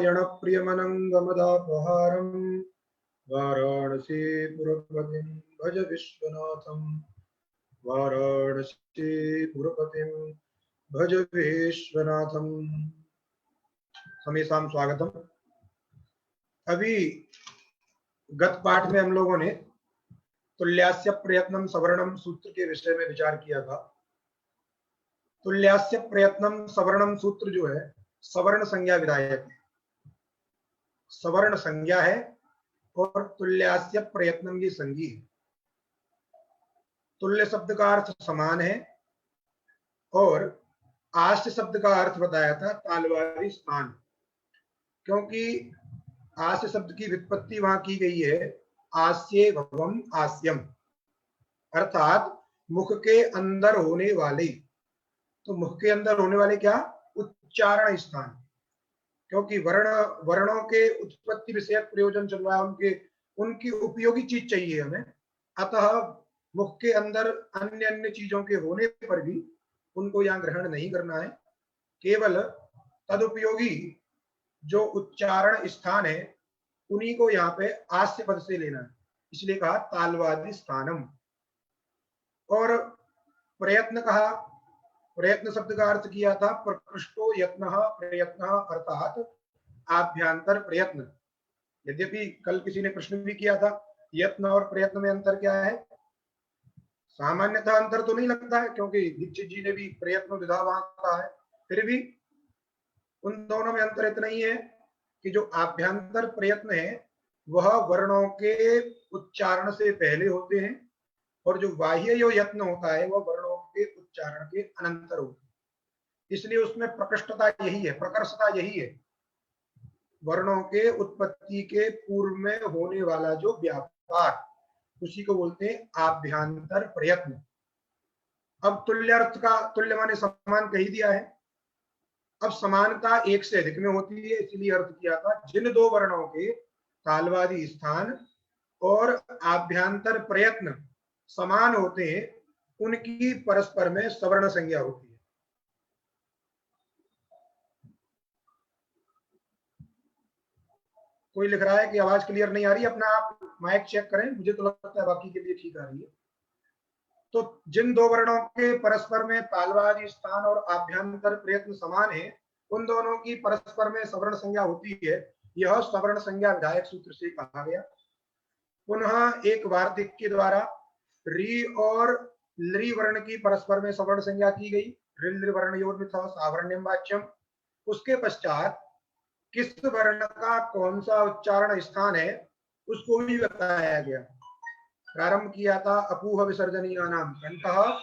नारायण प्रियमनंगमदापहारं वाराणसीपुरपतिं भज विश्वनाथं वाराणसीपुरपतिं भज विश्वनाथं। हमेशा स्वागतम। अभी गत पाठ में हम लोगों ने तुल्यास्य प्रयत्नम सवर्णम सूत्र के विषय में विचार किया था। तुल्यास्य प्रयत्नम सवर्णम सूत्र जो है सवर्ण संज्ञा विधायक है, सवर्ण संज्ञा है और तुल्यास्य प्रयत्नम की संज्ञा है। तुल्य शब्द का अर्थ समान है और आस्य शब्द का अर्थ बताया था तालवारी स्थान, क्योंकि आस्य शब्द की व्युत्पत्ति वहां की गई है आस्ये भवम आस्यम, अर्थात मुख के अंदर होने वाले। तो मुख के अंदर होने वाले क्या? उच्चारण स्थान, क्योंकि वर्णों के उत्पत्ति विषयक प्रयोजन चल रहा है, उनकी उपयोगी चीज चाहिए हमें। अतः मुख के अंदर अन्य अन्य चीजों के होने पर भी उनको यहाँ ग्रहण नहीं करना है, केवल तदुपयोगी जो उच्चारण स्थान है उन्हीं को यहाँ पे आस्य पद से लेना है, इसलिए कहा तालवादी स्थानम। और प्रयत्न कहा, प्रयत्न शब्द का अर्थ किया था प्रकृष्टो यत्न प्रयत्न, अर्थात आभ्यंतर प्रयत्न। यद्यपि कल किसी ने प्रश्न भी किया था यत्न और प्रयत्न में अंतर क्या है। सामान्यतः अंतर तो नहीं लगता है, क्योंकि दीक्षित जी ने भी प्रयत्न विधा वहां कहा है, फिर भी उन दोनों में अंतर इतना ही है कि जो आभ्यंतर प्रयत्न है वह वर्णों के उच्चारण से पहले होते हैं और जो बाह्य जो यत्न होता है वह वर्णों के उच्चारण के अनंतर होते हैं। इसलिए उसमें प्रकृष्टता यही है, प्रकर्षता यही है, वर्णों के उत्पत्ति के पूर्व में होने वाला जो व्यापार, उसी को बोलते हैं आभ्यंतर प्रयत्न। अब तुल्य अर्थ का, तुल्य माने समान कही दिया है। अब समानता एक से अधिक में होती है, इसलिए अर्थ किया था जिन दो वर्णों के तालवादी स्थान और आभ्यंतर प्रयत्न समान होते हैं उनकी परस्पर में सवर्ण संज्ञा होती है। कोई लिख रहा है कि आवाज क्लियर नहीं आ रही, अपना आप माइक चेक करें, मुझे तो लगता है बाकी के लिए ठीक आ रही है। तो जिन दो वर्णों के परस्पर में तालवादी स्थान और आभ्यंतर प्रयत्न समान है उन दोनों की परस्पर में सवर्ण संज्ञा होती है, यह सवर्ण संज्ञा विधायक सूत्र से कहा गया। पुनः एक वार्तिक के द्वारा री और लृ वर्ण की परस्पर में सवर्ण संज्ञा की गई, ऋ वर्णयोर्मिथः सावर्ण्यं वाच्यम। उसके पश्चात किस वर्ण का कौन सा उच्चारण स्थान है उसको भी बताया गया। प्रारंभ किया था अपूह विसर्जनीयानाम कंठः,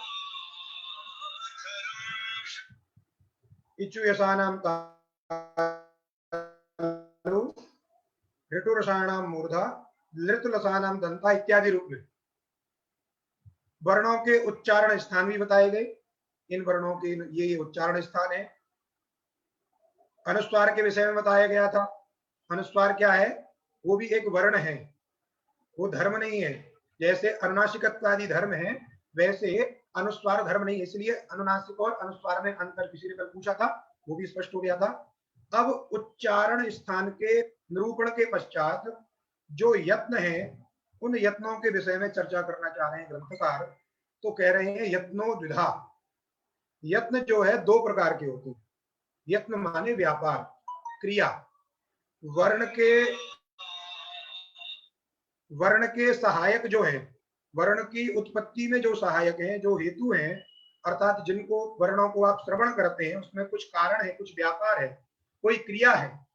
इचुयसानाम तालु, ऋतुरसाणाम मूर्धा, लृतुलसानाम दंता इत्यादि रूप में वर्णों के उच्चारण स्थान भी बताए गए। इन वर्णों के ये उच्चारण स्थान है। अनुस्वार के विषय में बताया गया था। अनुस्वार क्या है? वो भी एक वर्ण है, वो धर्म नहीं है। जैसे अनुनासिकत्वादि धर्म है वैसे अनुस्वार धर्म नहीं है, इसलिए अनुनासिक और अनुस्वार में अंतर किसी ने कल पूछा था, वो भी स्पष्ट हो गया था। अब उच्चारण स्थान के निरूपण के पश्चात जो यत्न है उन यत्नों के विषय में चर्चा करना चाह रहे हैं ग्रंथकार। तो कह रहे हैं यत्नो द्विधा। यत्न जो है दो प्रकार के होते हैं। यत्न माने व्यापार, क्रिया। वर्ण के सहायक जो है, वर्ण की उत्पत्ति में जो सहायक हैं, जो हेतु हैं, अर्थात जिनको वर्णों को आप श्रवण करते हैं उसमें कुछ कारण है, कुछ व्यापार है, कोई क्रिया है।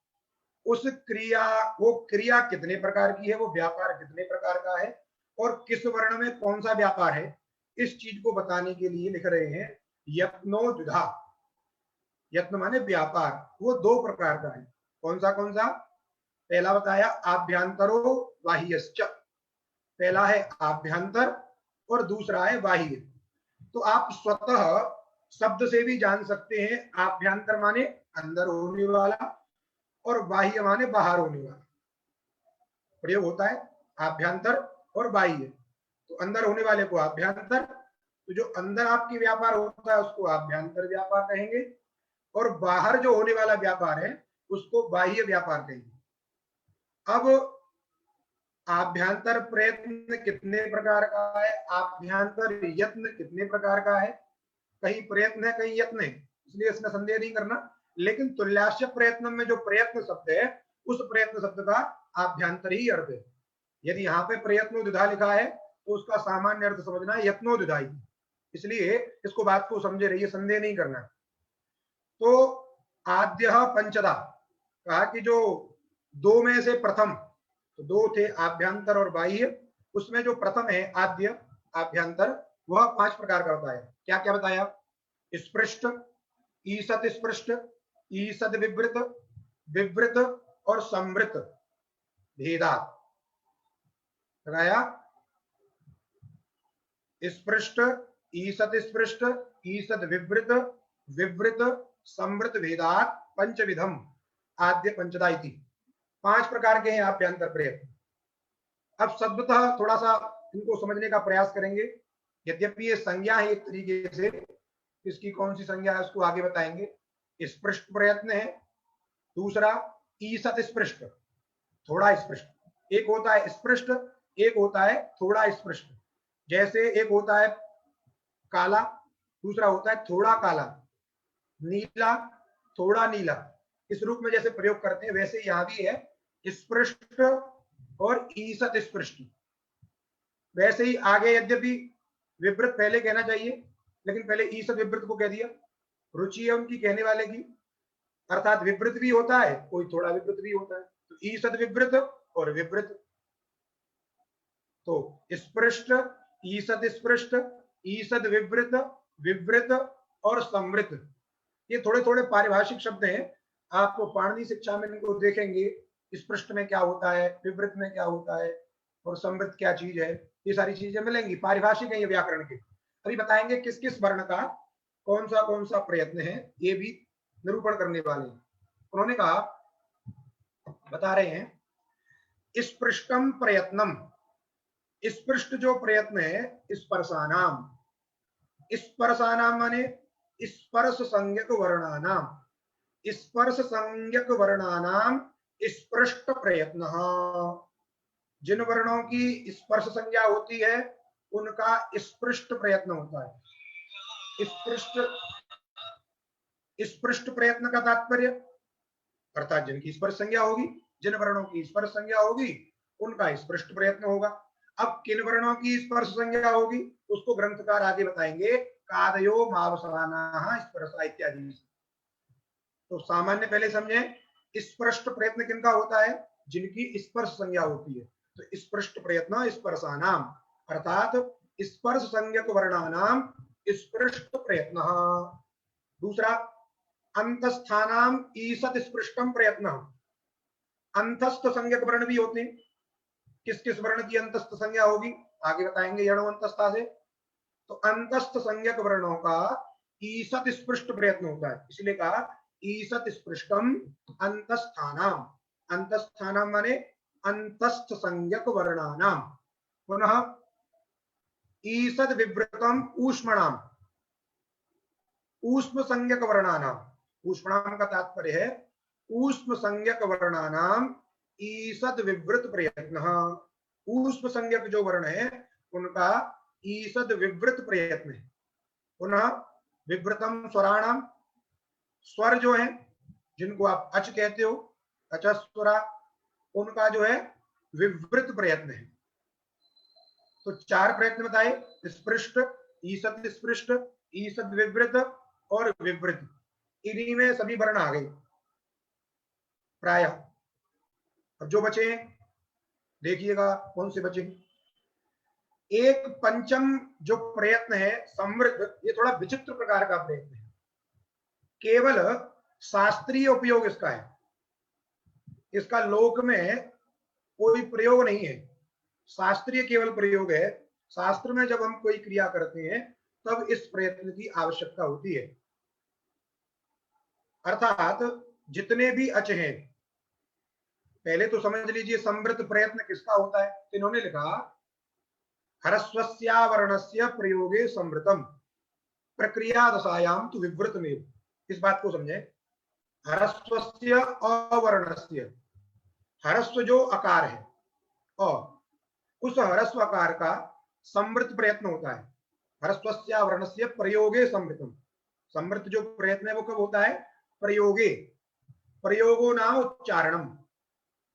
उस क्रिया, वो क्रिया कितने प्रकार की है, वो व्यापार कितने प्रकार का है और किस वर्ण में कौन सा व्यापार है, इस चीज को बताने के लिए लिख रहे हैं यत्नो द्विधा। यत्न माने व्यापार, वो दो प्रकार का है। कौन सा? पहला बताया आभ्यंतरो बाह्यश्च, पहला है आभ्यंतर और दूसरा है बाह्य। तो आप स्वतः शब्द से भी जान सकते हैं आभ्यंतर माने अंदर होने वाला और बाह्य माने बाहर होने वाला। प्रयोग होता है आभ्यंतर और बाह्य। तो अंदर होने वाले को आभ्यंतर, तो जो अंदर आपकी व्यापार होता है उसको आभ्यंतर व्यापार कहेंगे, और बाहर जो होने वाला व्यापार है उसको बाह्य व्यापार कहेंगे। अब आभ्यंतर प्रयत्न कितने प्रकार का है, आभ्यंतर यत्न कितने प्रकार का है, कहीं प्रयत्न है कहीं यत्न है, इसलिए इसमें संदेह नहीं करना। लेकिन तुल्याश्य प्रयत्न में जो प्रयत्न शब्द है उस प्रयत्न शब्द का आभ्यंतर ही अर्थ है। यदि यहाँ पे प्रयत्नोद्धा लिखा है तो उसका सामान्य अर्थ समझना है यत्नोद्धा ही, इसलिए इसको बात को समझे रहिए, संदेह नहीं करना। तो आद्य पंचदा कहा कि जो दो में से प्रथम, तो दो थे आभ्यंतर और बाह्य, उसमें जो प्रथम है आद्य आभ्यंतर वह 5 प्रकार का होता है। क्या क्या बताया? स्पृष्ट, ईसत स्पृष्ट, ईसद विवृत, विवृत और संवृत भेदात। लगाया? स्पृष्ट, ईसत स्पृष्ट, ईसद विवृत, विवृत संवृत भेदात पंचविधम आद्य पंचदा इति। 5 प्रकार के हैं आभ्यंतर प्रयत्न। अब शब्दतः थोड़ा सा इनको समझने का प्रयास करेंगे। यद्यपि ये संज्ञा है एक तरीके से, इसकी कौन सी संज्ञा है उसको आगे बताएंगे। स्पृष्ट प्रयत्न है, दूसरा ईसत स्पृष्ट, थोड़ा स्पृष्ट, एक होता है स्पृष्ट, एक होता है थोड़ा स्पृष्ट। जैसे एक होता है काला, दूसरा होता है थोड़ा काला, नीला, थोड़ा नीला, इस रूप में जैसे प्रयोग करते हैं वैसे यहाँ भी है स्पृष्ट और ईसत स्पृष्ट। वैसे ही आगे यद्यपि विवृत पहले कहना चाहिए, लेकिन पहले ईसत विवृत को कह दिया। रुचि है उनकी कहने वाले की, अर्थात विवृत भी होता है, कोई थोड़ा विवृत भी होता है, तो ईसत विवृत और विवृत। तो स्पृष्ट, ईसत स्पृष्ट, ईसद विवृत, विवृत और संवृत, ये थोड़े थोड़े पारिभाषिक शब्द हैं। आप पाणिनि शिक्षा में इनको देखेंगे, स्पृष्ट में क्या होता है, विवृत में क्या होता है और संवृत क्या चीज है, ये सारी चीजें मिलेंगी, पारिभाषिक है ये व्याकरण के। अभी बताएंगे किस किस वर्ण का कौन सा प्रयत्न है, ये भी निरूपण करने वाले हैं। उन्होंने कहा, बता रहे हैं स्पृष्टम प्रयत्नम, स्पृष्ट जो प्रयत्न है स्पर्शानाम, स्पर्शानाम माने स्पर्श संज्ञक वर्णानाम, स्पर्श संज्ञक वर्णानाम स्पृष्ट प्रयत्न। जिन वर्णों की स्पर्श संज्ञा होती है उनका स्पृष्ट प्रयत्न होता है। स्पृष्ट प्रयत्न का तात्पर्य अर्थात जिनकी स्पर्श संज्ञा होगी, जिन वर्णों की स्पर्श संज्ञा होगी उनका स्पृष्ट प्रयत्न होगा। अब किन वर्णों की स्पर्श संज्ञा होगी उसको ग्रंथकार आगे बताएंगे, कादयो मावसानाः स्पर्शा इत्यादि। तो सामान्य पहले समझे, स्पृष्ट प्रयत्न किनका होता है? जिनकी स्पर्श संज्ञा होती है। तो स्पृष्ट प्रयत्न स्पर्शानाम अर्थात स्पर्श संज्ञक वर्णानाम स्पृष्ट प्रयत्न। दूसरा अंतस्थानाम ईसत स्पृष्टम प्रयत्न, अंतस्थ संज्ञक वर्ण भी होते हैं। किस किस वर्ण की अंतस्थ संज्ञा होगी आगे बताएंगे, यणो अंतस्था से। तो अंतस्थ संज्ञक वर्णों का ईसत स्पृष्ट प्रयत्न होता है, इसलिए कहा ईसत स्पृष्टम अंतस्थानाम। अंतस्थानाम माने अंतस्थ संज्ञक वर्णानाम। पुनः ईसद विवृतम ऊष्मणाम, ऊष्म संज्ञक वर्णानाम। ऊष्मणाम का तात्पर्य है ऊष्म संज्ञक वर्णानाम ईसद विवृत प्रयत्न। ऊष्म संज्ञक जो वर्ण है उनका ईसद विवृत प्रयत्न है। पुनः विवृतम स्वराणाम, स्वर जो है जिनको आप अच कहते हो, अचस्वरा, उनका जो है विवृत प्रयत्न है। तो 4 प्रयत्न बताए, स्पृष्ट, ईसद स्पृष्ट, ईसद विवृत और विवृत। इन्हीं में सभी वर्ण आ गए प्राय। अब जो बचे देखिएगा कौन से बचे। एक पंचम जो प्रयत्न है संवृत, ये थोड़ा विचित्र प्रकार का प्रयत्न है, केवल शास्त्रीय उपयोग इसका है, इसका लोक में कोई प्रयोग नहीं है, शास्त्रीय केवल प्रयोग है। शास्त्र में जब हम कोई क्रिया करते हैं तब इस प्रयत्न की आवश्यकता होती है। अर्थात जितने भी अच हैं, पहले तो समझ लीजिए संवृत प्रयत्न किसका होता है। इन्होंने लिखा ह्रस्वस्यावर्णस्य प्रयोगे संवृतम प्रक्रिया दशायाम तो विवृतमेव। इस बात को समझे, ह्रस्वस्य अवर्णस्य, ह्रस्व जो आकार है और उस ह्रस्व आकार का समृत प्रयत्न होता है। ह्रस्वस्य वर्णस्य प्रयोगे समृतम, समृत जो प्रयत्न है वो कब होता है? प्रयोगे, प्रयोगो नाम उच्चारणम,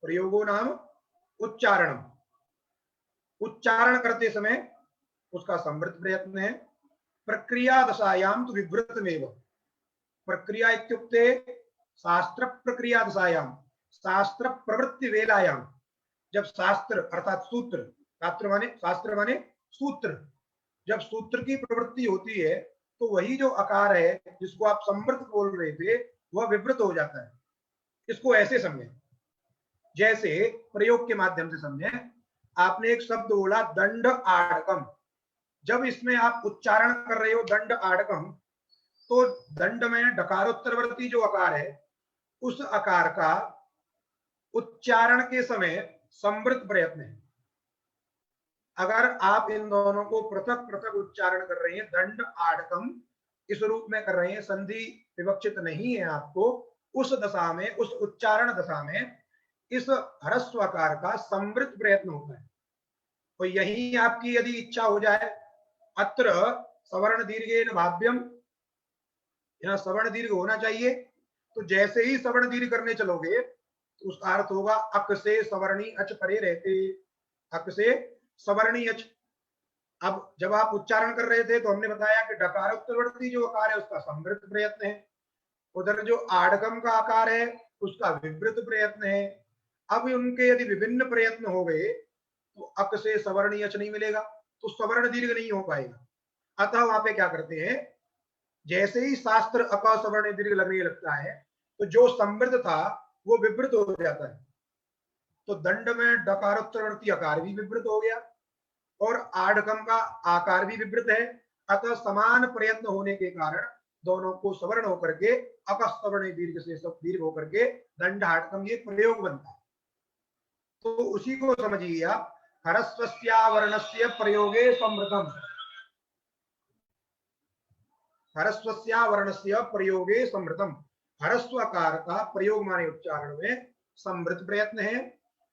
प्रयोगो नाम उच्चारणम, उच्चारण करते समय उसका समृत प्रयत्न है। प्रक्रिया दशायाम तो विवृतमेव, प्रक्रिया इत्युक्ते शास्त्र प्रक्रिया दशायाम, शास्त्र प्रवृत्ति वेलायाम, जब शास्त्र अर्थात सूत्र, शास्त्र माने सूत्र, जब सूत्र की प्रवृत्ति होती है तो वही जो आकार है जिसको आप समृत बोल रहे थे वह विवृत हो जाता है। इसको ऐसे समझें, जैसे प्रयोग के माध्यम से समझें। आपने एक शब्द बोला दंड आड़कम, जब इसमें आप उच्चारण कर रहे हो दंड आड़कम, तो दंड में डकारोत्तरवर्ती जो आकार है उस आकार का उच्चारण के समय समृत प्रयत्न है। अगर आप इन दोनों को पृथक पृथक उच्चारण कर रहे हैं, दंड आड़कम इस रूप में कर रहे हैं, संधि विवक्षित नहीं है आपको, उस दशा में, उस उच्चारण दशा में इस ह्रस्व आकार का समृत प्रयत्न होता है। तो यही आपकी यदि इच्छा हो जाए, अत्र सवर्ण दीर्घेन भाव्यम, यहां सवर्ण दीर्घ होना चाहिए, तो जैसे ही सवर्ण दीर्घ करने चलोगे तो उसका अर्थ होगा अक से सवर्णी अच परे रहते, अक से सवर्णी अच। अब जब आप उच्चारण कर रहे थे तो हमने बताया कि डकार उत्तरवर्ती जो आकार है उसका समृत प्रयत्न है, उधर जो आड़गम का आकार है उसका विवृत प्रयत्न है। अब उनके यदि विभिन्न प्रयत्न हो गए तो अक से सवर्णी अच नहीं मिलेगा, तो सवर्ण दीर्घ नहीं हो पाएगा। अतः वहां पे क्या करते हैं, जैसे ही शास्त्र अक सवर्ण दीर्घ लगने लगता है तो जो समृद्ध था वो विवृत हो जाता है। तो दंड में डकारोत्तरवर्ती आकार भी विवृत हो गया और आड़गम का आकार भी विवृत है। अतः समान प्रयत्न होने के कारण दोनों को सवर्ण होकर के अपसवर्ण दीर्घ से सब दीर्घ होकर के दंड आड़गम ये प्रयोग बनता है। तो उसी को समझिए आप, ह्रस्वस्यावर्णस्य प्रयोगे समृतम, ह्रस्वस्यावर्णस्य प्रयोगे समृतम, ह्रस्वकार का प्रयोग माने उच्चारण में समृत प्रयत्न है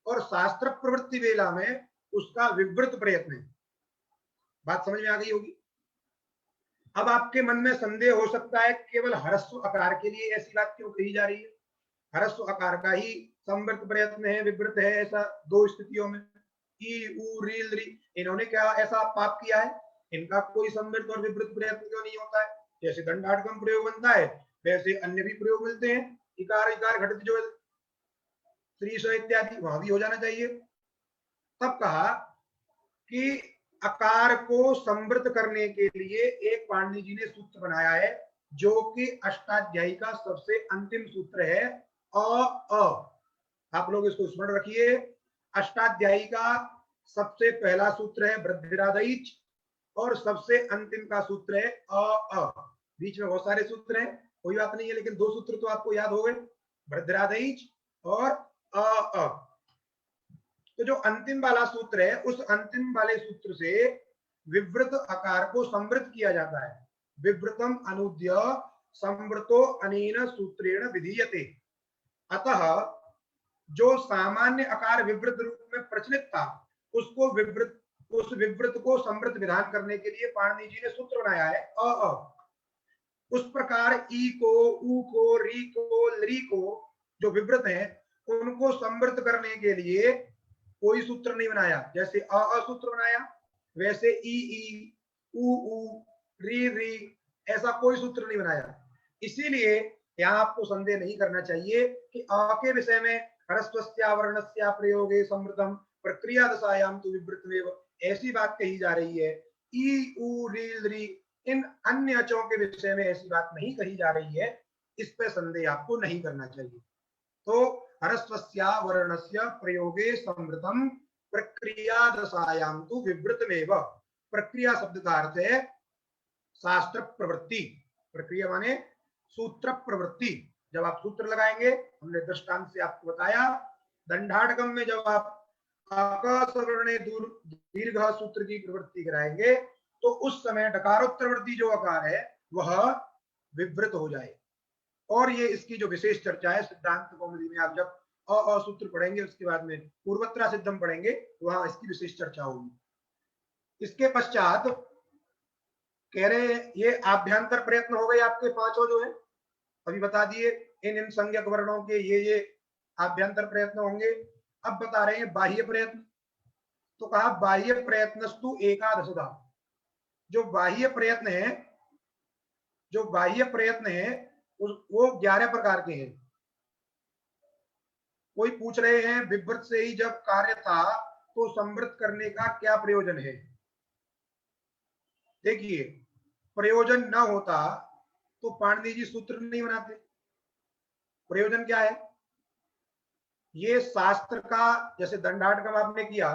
और शास्त्र प्रवृत्ति वेला में उसका विवृत प्रयत्न है। बात समझ में आ गई होगी। अब आपके मन में संदेह हो सकता है केवल ह्रस्व आकार के लिए ऐसी बात क्यों कही जा रही है, ह्रस्व आकार का ही समृत प्रयत्न है, विवृत है, ऐसा दो स्थितियों में, ई उ रील री, इन्होंने क्या ऐसा पाप किया है, इनका कोई समृत और विवृत प्रयत्न क्यों नहीं होता है? जैसे दंडाटकम प्रयोग बनता है वैसे अन्य भी प्रयोग मिलते हैं, इकार इकार घटित जो श्री स्व इत्यादि, वहां भी हो जाना चाहिए। तब कहा कि आकार को समृद्ध करने के लिए एक पाणिनि जी ने सूत्र बनाया है जो कि अष्टाध्यायी का सबसे अंतिम सूत्र है, अ। आप लोग इसको स्मरण रखिए, अष्टाध्यायी का सबसे पहला सूत्र है वृद्धिरादैच और सबसे अंतिम का सूत्र है अ। बीच में बहुत सारे सूत्र हैं, कोई बात नहीं है, लेकिन दो सूत्र तो आपको याद हो गए, वृद्धिरादैच और अ। तो जो अंतिम वाला सूत्र है उस अंतिम वाले सूत्र से विवृत आकार को समृद्ध किया जाता है। विवृतम अनुद्य समृतो अनेन सूत्रेण विधीयते। अतः जो सामान्य आकार विवृत रूप में प्रचलित था उसको विवृत, उस विवृत को समृद्ध विधान करने के लिए पाणिनि जी ने सूत्र बनाया है अ। उस प्रकार ई को, उ को, री को, ली को जो विवृत है उनको समृद्ध करने के लिए कोई सूत्र नहीं बनाया। जैसे अ सूत्र बनाया वैसे ई उ री ऐसा कोई सूत्र नहीं बनाया। इसीलिए यहाँ आपको संदेह नहीं करना चाहिए कि अ के विषय में ह्रस्वस्यावर्णस्य प्रयोगे समृतम प्रक्रिया दशायाम तो विवृतमेव ऐसी बात कही जा रही है। ई उ री इन अन्य अचों के विषय में ऐसी बात नहीं कही जा रही है, इस पे संदेह आपको नहीं करना चाहिए। तो ह्रस्वस्यावर्णस्य प्रयोगे समृतम प्रक्रिया दशायाम तो विवृतमेव, प्रक्रिया शब्द का अर्थ है शास्त्र प्रवृत्ति, प्रक्रिया माने सूत्र प्रवृत्ति। जब आप सूत्र लगाएंगे, हमने दृष्टांत से आपको बताया, दंडाटकम में जब आप अकसवर्णे दीर्घ सूत्र की प्रवृत्ति कराएंगे तो उस समय डकारोत्तरवर्ती जो आकार है वह विवृत हो जाए। और ये इसकी जो विशेष चर्चा है सिद्धांत कौमुदी में, आप जब अ सूत्र पढ़ेंगे उसके बाद में पूर्वत्रा सिद्धम पढ़ेंगे, वहां इसकी विशेष चर्चा होगी। इसके पश्चात कह रहे हैं ये आभ्यंतर प्रयत्न हो गए आपके पांचों जो है, अभी बता दिए इन संज्ञक वर्णों के ये आभ्यंतर प्रयत्न होंगे। अब बता रहे हैं बाह्य प्रयत्न। तो कहा बाह्य प्रयत्नस्तु एकादशधा। जो बाह्य प्रयत्न है, जो बाह्य प्रयत्न है वो 11 प्रकार के हैं। कोई पूछ रहे हैं विवृत से ही जब कार्य था तो संवृत करने का क्या प्रयोजन है। देखिए प्रयोजन न होता तो पाणिनि जी सूत्र नहीं बनाते। प्रयोजन क्या है? ये शास्त्र का, जैसे दंडाटकम आपने किया,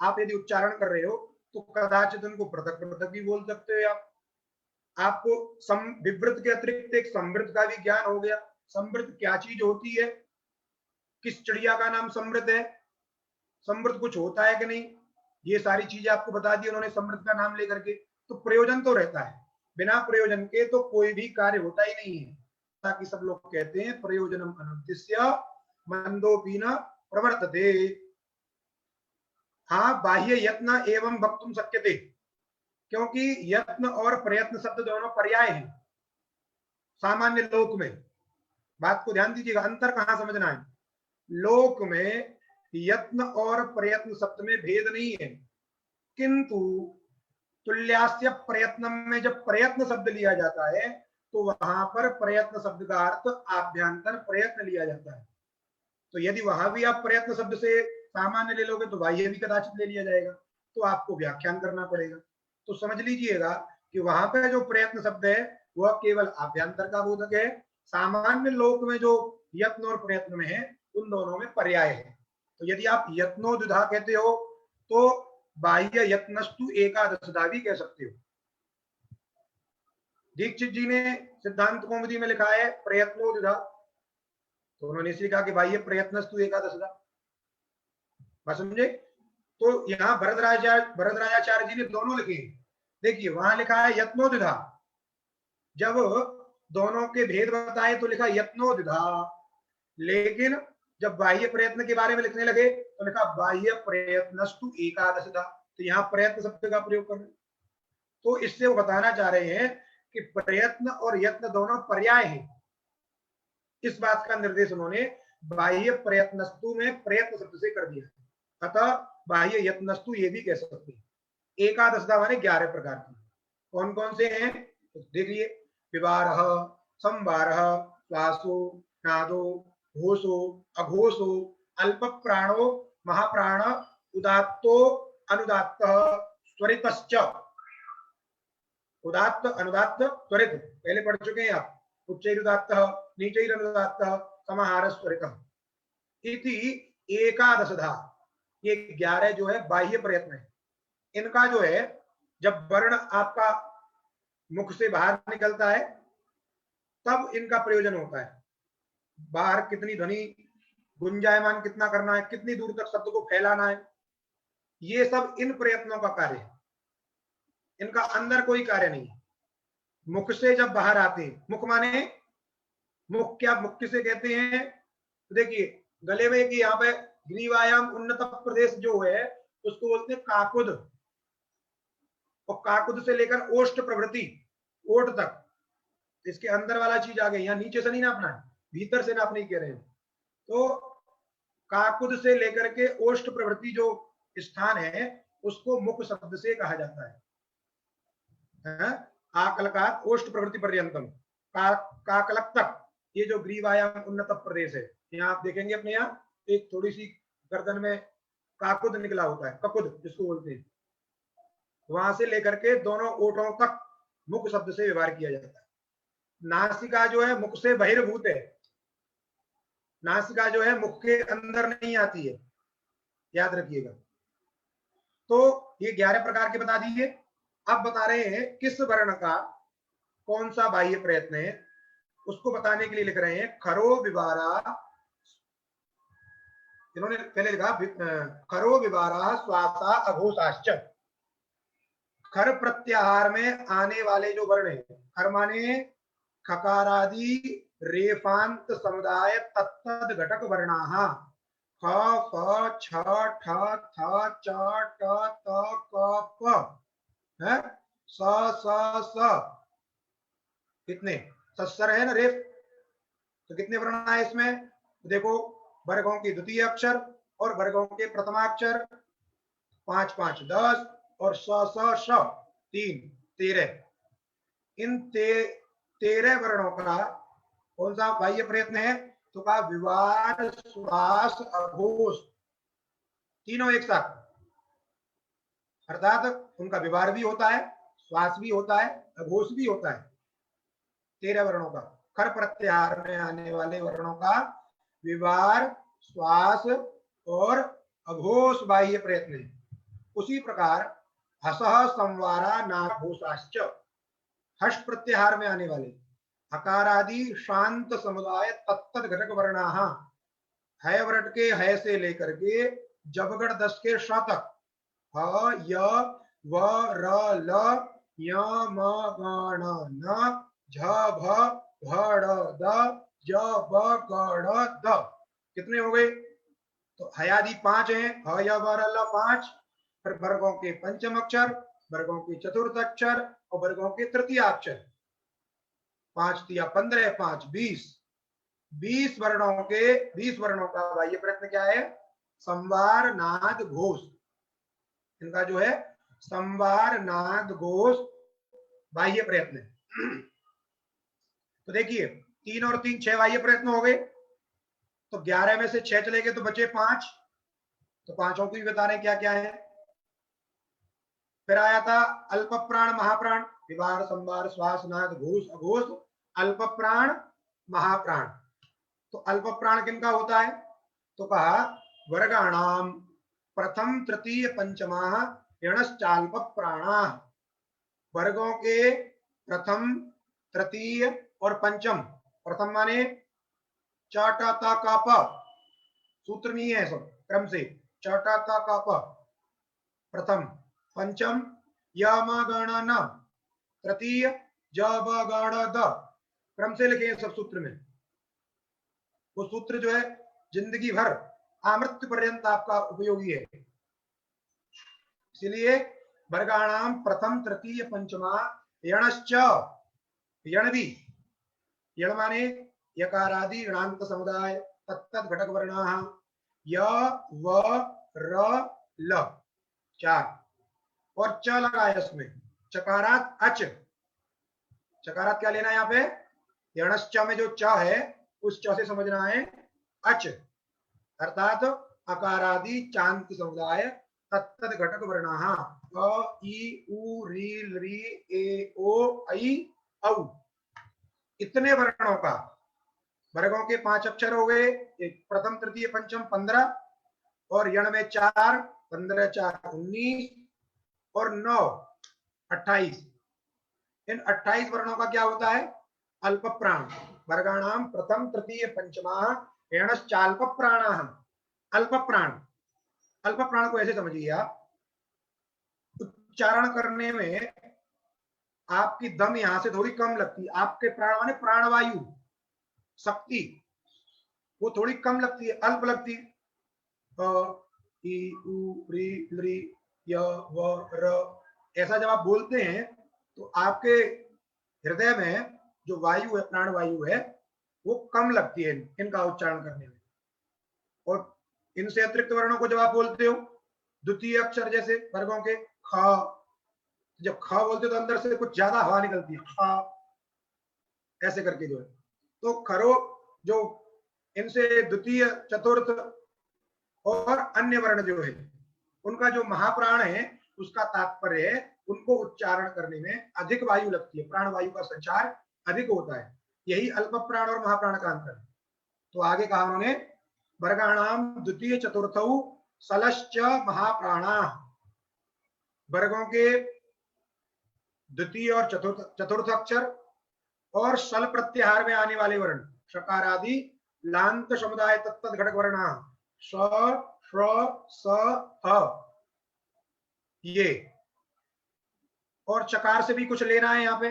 आप यदि उच्चारण कर रहे हो तो कदाचित उनको पृथक पृथक भी बोल सकते हो आप। आपको विवृत के अतिरिक्त एक समृद्ध का भी ज्ञान हो गया। समृद्ध क्या चीज होती है, किस चिड़िया का नाम समृद्ध है, समृद्ध कुछ होता है कि नहीं, ये सारी चीजें आपको बता दी उन्होंने समृद्ध का नाम लेकर के। तो प्रयोजन तो रहता है, बिना प्रयोजन के तो कोई भी कार्य होता ही नहीं है। ताकि सब लोग कहते हैं प्रयोजनम अनुद्दिश्य मंदोपि न प्रवर्तते। हाँ बाह्य यत्न एवं वक्तुम शक्यते, क्योंकि यत्न और प्रयत्न शब्द दोनों पर्याय हैं सामान्य लोक में। बात को ध्यान दीजिएगा, अंतर कहां समझना है। लोक में यत्न और प्रयत्न शब्द में भेद नहीं है, किंतु तुल्यास्य प्रयत्न में जब प्रयत्न शब्द लिया जाता है तो वहां पर प्रयत्न शब्द का अर्थ आभ्यंतर प्रयत्न लिया जाता है। तो यदि वहां भी आप प्रयत्न शब्द से सामान्य ले लोगे तो बाह्य भी कदाचित ले लिया जाएगा, तो आपको व्याख्यान करना पड़ेगा। तो समझ लीजिएगा कि वहां पर जो प्रयत्न शब्द है वह केवल आभ्यंतर का बोधक है। सामान्य लोक में जो यत्न और प्रयत्न में है उन दोनों में पर्याय है। तो यदि आप यत्नोद्धा कहते हो तो बाह्य यत्नस्तु एकादशधा भी कह सकते हो। दीक्षित जी ने सिद्धांत कौमुदी में लिखा है प्रयत्नोद्धा, तो उन्होंने इसलिए कहा कि बाह्य प्रयत्नस्तु एकादशधा। बात समझे? तो यहाँ भरद्राजाचार्य जी ने दोनों लिखे। देखिए वहां लिखा है यत्नोद्धा, जब दोनों के भेद बताए तो लिखा यत्नोद्धा, लेकिन जब बाह्य प्रयत्न के बारे में लिखने लगे तो लिखा बाह्य प्रयत्नस्तु एकादशधा। तो यहाँ प्रयत्न शब्द का प्रयोग कर रहे हैं। तो इससे वो बताना चाह रहे हैं कि प्रयत्न और यत्न दोनों पर्याय हैं। इस बात का निर्देश उन्होंने बाह्य प्रयत्नस्तु में प्रयत्न शब्द से कर दिया। अतः बाह्य यत्नस्तु ये भी कह सकते हैं। एकादशधा माने 11 प्रकार की। कौन कौन से हैं तो देखिए, विवारः, संवारः, श्वासो, नादो, घोषो, अघोषो, अल्प प्राणो, महाप्राण, उदात्तो, अनुदात्त, त्वरितश्च। उदात्त, अनुदात्त, त्वरित पहले पढ़ चुके हैं आप। उच्चैरुदात्त, नीचैरनुदात्त, समाहार त्वरित इति एकादशधा। ये 11 जो है बाह्य प्रयत्न है। इनका जो है जब वर्ण आपका मुख से बाहर निकलता है तब इनका प्रयोजन होता है। बाहर कितनी ध्वनि गुंजायमान कितना करना है, कितनी दूर तक शब्द को फैलाना है, ये सब इन प्रयत्नों का कार्य है। इनका अंदर कोई कार्य नहीं है। मुख से जब बाहर आते हैं, मुख माने मुख क्या, मुख किसे कहते हैं तो देखिए गले में कि यहाँ पे ग्रीवायाम उन्नत प्रदेश जो है उसको बोलते हैं काकुद, और काकुद से लेकर ओष्ठ प्रभृति, ओठ तक, इसके अंदर वाला चीज आ गई। यहाँ नीचे से नहीं नापना है, भीतर से नापने कह रहे हैं। तो काकुद से लेकर के ओष्ठ प्रभृति जो स्थान है उसको मुख शब्द से कहा जाता है। आकलकात ओष्ठ प्रभृति पर्यंतम, काकलक तक, ये जो ग्रीवायाम उन्नत प्रदेश है। यहाँ आप देखेंगे अपने यहाँ एक थोड़ी सी गर्दन में काकुद निकला होता है, ककुद जिसको बोलते हैं, वहां से लेकर के दोनों ओठों तक मुख शब्द से व्यवहार किया जाता है। नासिका जो है मुख से बहिर्भूत है, नासिका जो है मुख के अंदर नहीं आती है, याद रखिएगा। तो ये 11 प्रकार के बता दिए। अब बता रहे हैं किस वर्ण का कौन सा बाह्य प्रयत्न है, उसको बताने के लिए लिख रहे हैं खरो विवारा। इन्होंने पहले लिखा खरो विवारा श्वासा अघोषाश्च। खर प्रत्याहार में आने वाले जो वर्ण है, खर माने खकारादि रेफांत समुदाय तत्तद घटक वर्णाः ख फ छ ठ थ च ट त क प है स स कितने सस्तर है ना रेफ, तो कितने वर्ण आए इसमें? देखो वर्गों के द्वितीय अक्षर और वर्गों के प्रथमाक्षर 5 5 10 और श 3 13। इन 13 वर्णों का कौन सा बाह्य प्रयत्न है? तो का विवार श्वास अघोष तीनों एक साथ, अर्थात उनका विवार भी होता है, श्वास भी होता है, अघोष भी होता है। 13 वर्णों का खर प्रत्याहार में आने वाले वर्णों का विवार श्वास और अघोष बाह्य प्रयत्न है। उसी प्रकार हसह संवारा नाघोषाश्च हर्ष प्रत्याहार में आने वाले हकारादि शांत समुदाय तत्तद घटक वर्णाः है व्रट के है से लेकर के जबगढ़ 10 के श तक ह य व र ल य म ग ण न झ भ भ ड़ द ज ब ग ड़ द कितने हो गए? तो हयादि 5 हैं, ह य व र ल 5, फिर वर्गों के पंचम अक्षर, वर्गों के चतुर्थ अक्षर और वर्गों के तृतीय अक्षर 5 तिया 15 5 20 वर्णों का बाह्य प्रयत्न क्या है? संवार नाद घोष। इनका जो है संवार नाद घोष बाह्य प्रयत्न है। तो देखिए 3 और 3 6 बाह्य प्रयत्न हो गए, तो 11 में से 6 चले गए तो बचे 5, तो पांचों को भी बता रहे क्या क्या है। फिर आया था अल्प प्राण महाप्राण, विवार संवार श्वास नाद घोष अघोष अल्प प्राण महाप्राण। तो अल्प प्राण किनका होता है? तो कहा वर्गाणाम प्रथम तृतीय पंचमा यणश्चाल्प प्राणा, वर्गों के प्रथम तृतीय और पंचम, प्रथम माने च ट त क प, सूत्र नहीं है सब क्रम से, च ट त क प प्रथम, पंचम य म ग ण न, तृतीय ज ब ग ण द, क्रम से लिखे सब सूत्र में। वो सूत्र जो है जिंदगी भर आमृत्यु पर्यंत आपका उपयोगी है। इसलिए वर्गाणाम प्रथम तृतीय पंचमा यणश्च, यण भी, यण माने यकारादि ऋणांत समुदाय तत्तद घटक वर्णाः य व र ल 4 और च लगाया इसमें, चकारात अच, चकारात क्या लेना है यहाँ पे? यणश्च में जो च है उस च से समझना है अच, अर्थात अकारादि चांत समुदाय तत्तद घटक वर्णाः अ ई उ री री ए ओ ऐ औ, इतने वर्णों का वर्गों के 5 अक्षर हो गए, एक प्रथम तृतीय पंचम 15 और यण में 4, 15 4 19 और 9 28। इन 28 वर्णों का क्या होता है? अल्प प्राण। वर्गाणाम प्रथम तृतीय पंचमा यणश्चाल्प प्राणाः, अल्प प्राण। अल्प प्राण को ऐसे समझिए आप, उच्चारण करने में आपकी दम यहां से थोड़ी कम लगती है, आपके प्राण माने प्राणवायु शक्ति वो थोड़ी कम लगती है, अल्प लगती है। ई उ री री य व र, ऐसा जब आप बोलते हैं तो आपके हृदय में जो वायु है, प्राण वायु है, वो कम लगती है इनका उच्चारण करने में। और इनसे अतिरिक्त वर्णों को जब आप बोलते हो द्वितीय अक्षर जैसे वर्गों के ख, जब ख बोलते हो तो अंदर से कुछ ज्यादा हवा निकलती है, ख ऐसे करके जो है। तो खरो जो इनसे द्वितीय चतुर्थ और अन्य वर्ण जो है उनका जो महाप्राण है उसका तात्पर्य है उनको उच्चारण करने में अधिक वायु लगती है, प्राण वायु का संचार अधिक होता है। यही अल्प प्राण और महाप्राण का अंतर है। तो आगे कहा उन्होंने वर्गाणाम द्वितीय चतुर्थौ सलश्च महाप्राणा, वर्गों के द्वितीय और चतुर्थ अक्षर और सल प्रत्याहार में आने वाले वर्ण शकारादि लांत समुदाय तत्तद घटक वर्णा स श्र स ह, ये और चकार से भी कुछ लेना है यहाँ पे,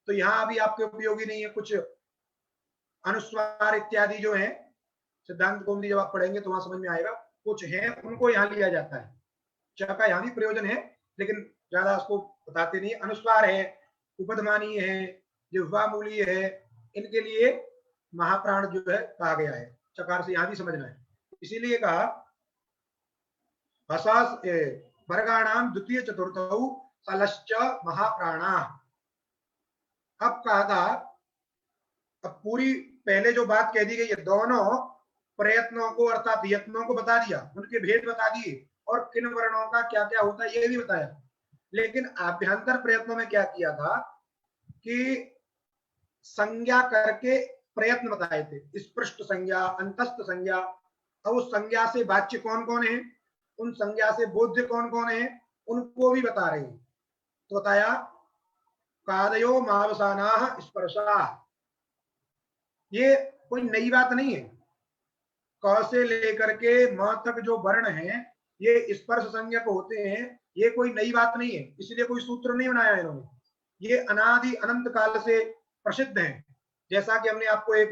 तो यहाँ अभी आपके उपयोगी नहीं है, कुछ अनुस्वार इत्यादि जो है, सिद्धांत कौमुदी जब आप पढ़ेंगे तो वहां समझ में आएगा, कुछ है उनको यहाँ लिया जाता है। च का यहाँ भी प्रयोजन है, लेकिन ज्यादा उसको बताते नहीं। अनुस्वार है, उपधमानी है, जिह्वा मूली है, इनके लिए महाप्राण जो है कहा गया है। चकार से यहाँ भी समझना है, इसीलिए कहा वर्गाणाम द्वितीय चतुर्थौ सलश्च महाप्राणा। अब कहा था, अब पूरी पहले जो बात कह दी गई है, दोनों प्रयत्नों को अर्थात यत्नों को बता दिया, उनके भेद बता दिए, और किन वर्णों का क्या क्या होता है ये भी बताया। लेकिन आभ्यंतर प्रयत्नों में क्या किया था कि संज्ञा करके प्रयत्न बताए थे, स्पृष्ट संज्ञा, अंतस्थ संज्ञा। अब उस संज्ञा से वाच्य कौन कौन है, उन संज्ञा से बोध्य कौन कौन है, उनको भी बता रहे हैं। तो बताया कादयो मावसानाः स्पर्शाः, ये कोई नई बात नहीं है। क से लेकर के म तक जो वर्ण है ये स्पर्श संज्ञक होते हैं, ये कोई नई बात नहीं है, इसलिए कोई सूत्र नहीं बनाया इन्होंने। ये अनादि अनंत काल से प्रसिद्ध हैं। जैसा कि हमने आपको एक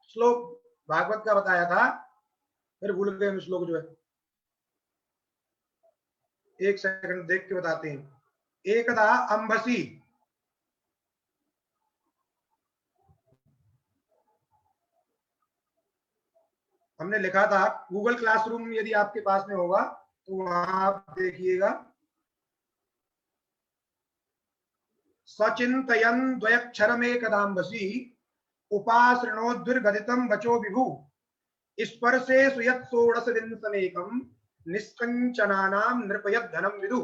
श्लोक भागवत का बताया था, फिर भूल गए हम श्लोक जो है, एक सेकंड देख के बताते हैं। एकदा अंबसी, हमने लिखा था, गूगल क्लासरूम यदि आपके पास में होगा तो वहां आप देखिएगा। सचिंतयन् द्वयक्षरमेकदाम्बसी उपासृणोद्विर्गदितं वचो विभु स्पर्शेषु यत् षोडशविंशमेकं निष्कंचनानां नृपयद्धनं विदु।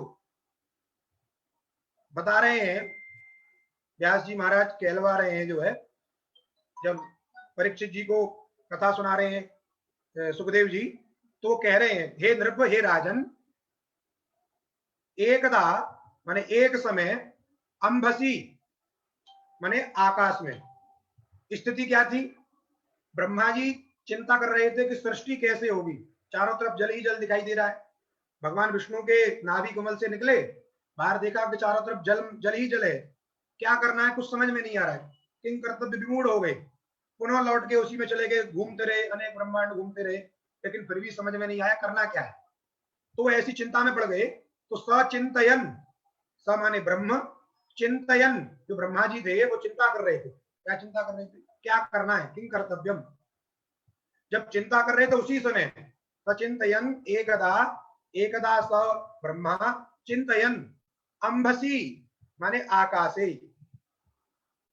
बता रहे हैं व्यास जी महाराज, कहलवा रहे हैं जो है, जब परीक्षित जी को कथा सुना रहे हैं सुखदेव जी, तो कह रहे हैं, हे नृप, हे राजन, एकदा माने एक समय, अंबसी माने आकाश में, स्थिति क्या थी, ब्रह्मा जी चिंता कर रहे थे कि सृष्टि कैसे होगी, चारों तरफ जल ही जल दिखाई दे रहा है। भगवान विष्णु के नाभि कमल से निकले, बाहर देखा कि चारों तरफ जल जल ही जल है, क्या करना है कुछ समझ में नहीं आ रहा है, किंग कर्तव्य विमूढ़ हो गए, पुनः लौट के उसी में चले गए, घूमते रहे, अनेक ब्रह्मांड घूमते रहे, लेकिन फिर भी समझ में नहीं आया करना क्या है। तो ऐसी चिंता में पड़ गए। तो सचिंतयन, स माने ब्रह्म, चिंतयन जो ब्रह्मा जी थे वो चिंता कर रहे थे। क्या चिंता कर रहे थे, क्या करना है, किंग कर्तव्यम। जब चिंता कर रहे थे उसी समय सचिंतयन एकदा, एकदा स ब्रह्मा चिंतयन अंबसी माने आकाशे,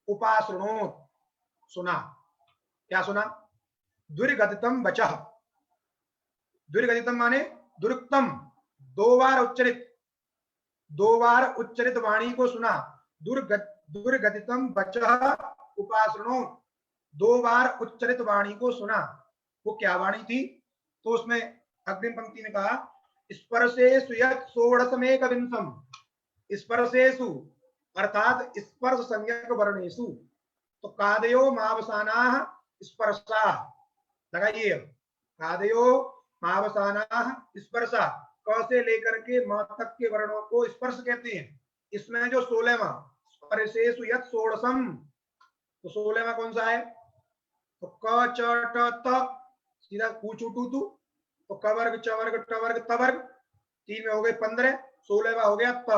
उपासृणोत सुना, क्या सुना, दुर्गदितम वचः, दुर्गदितम माने दुरुक्तम, दो बार उच्चरित वाणी को सुना। दुर्गदितम वचः उपासृणो, दो बार उच्चरित वाणी को सुना। वो क्या वाणी थी, तो उसमें अग्रिम पंक्ति में कहा स्पर्शेषु यत् षोडशमेकविंशम्, स्पर्शेषु अर्थात स्पर्श संज्ञक वर्णेषु, तो कादयो मावसानाः स्पर्शाः, लगाइए, कादयो मावसानाः स्पर्शाः, क से लेकर के म तक के वर्णों को स्पर्श कहते हैं। इसमें जो 16वां स्पर्शेषु यत् षोडशम, तो 16वां कौन सा है, तो क च ट त, सीधा कूचू टू तू, तो क वर्ग च वर्ग ट वर्ग त वर्ग, 3 में हो गए 15, 16वां हो गया त,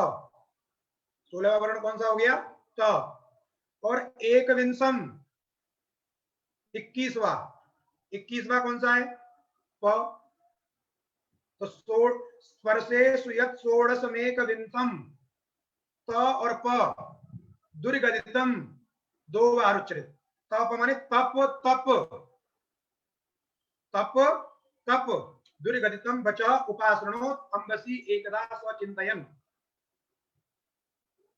16वां वर्ण कौन सा हो गया, त। और एकविंशम 21वां, 21वां कौन सा है, प। तो स्पर्शेषु यत् षोडशमेकविंशम, त और प दुर्गदितम, दो बार उच्चरित, तप माने तप, तप तप तप, दुर्गदितम वच उपासृणो अंबसी एकदा स्वचिंतयन।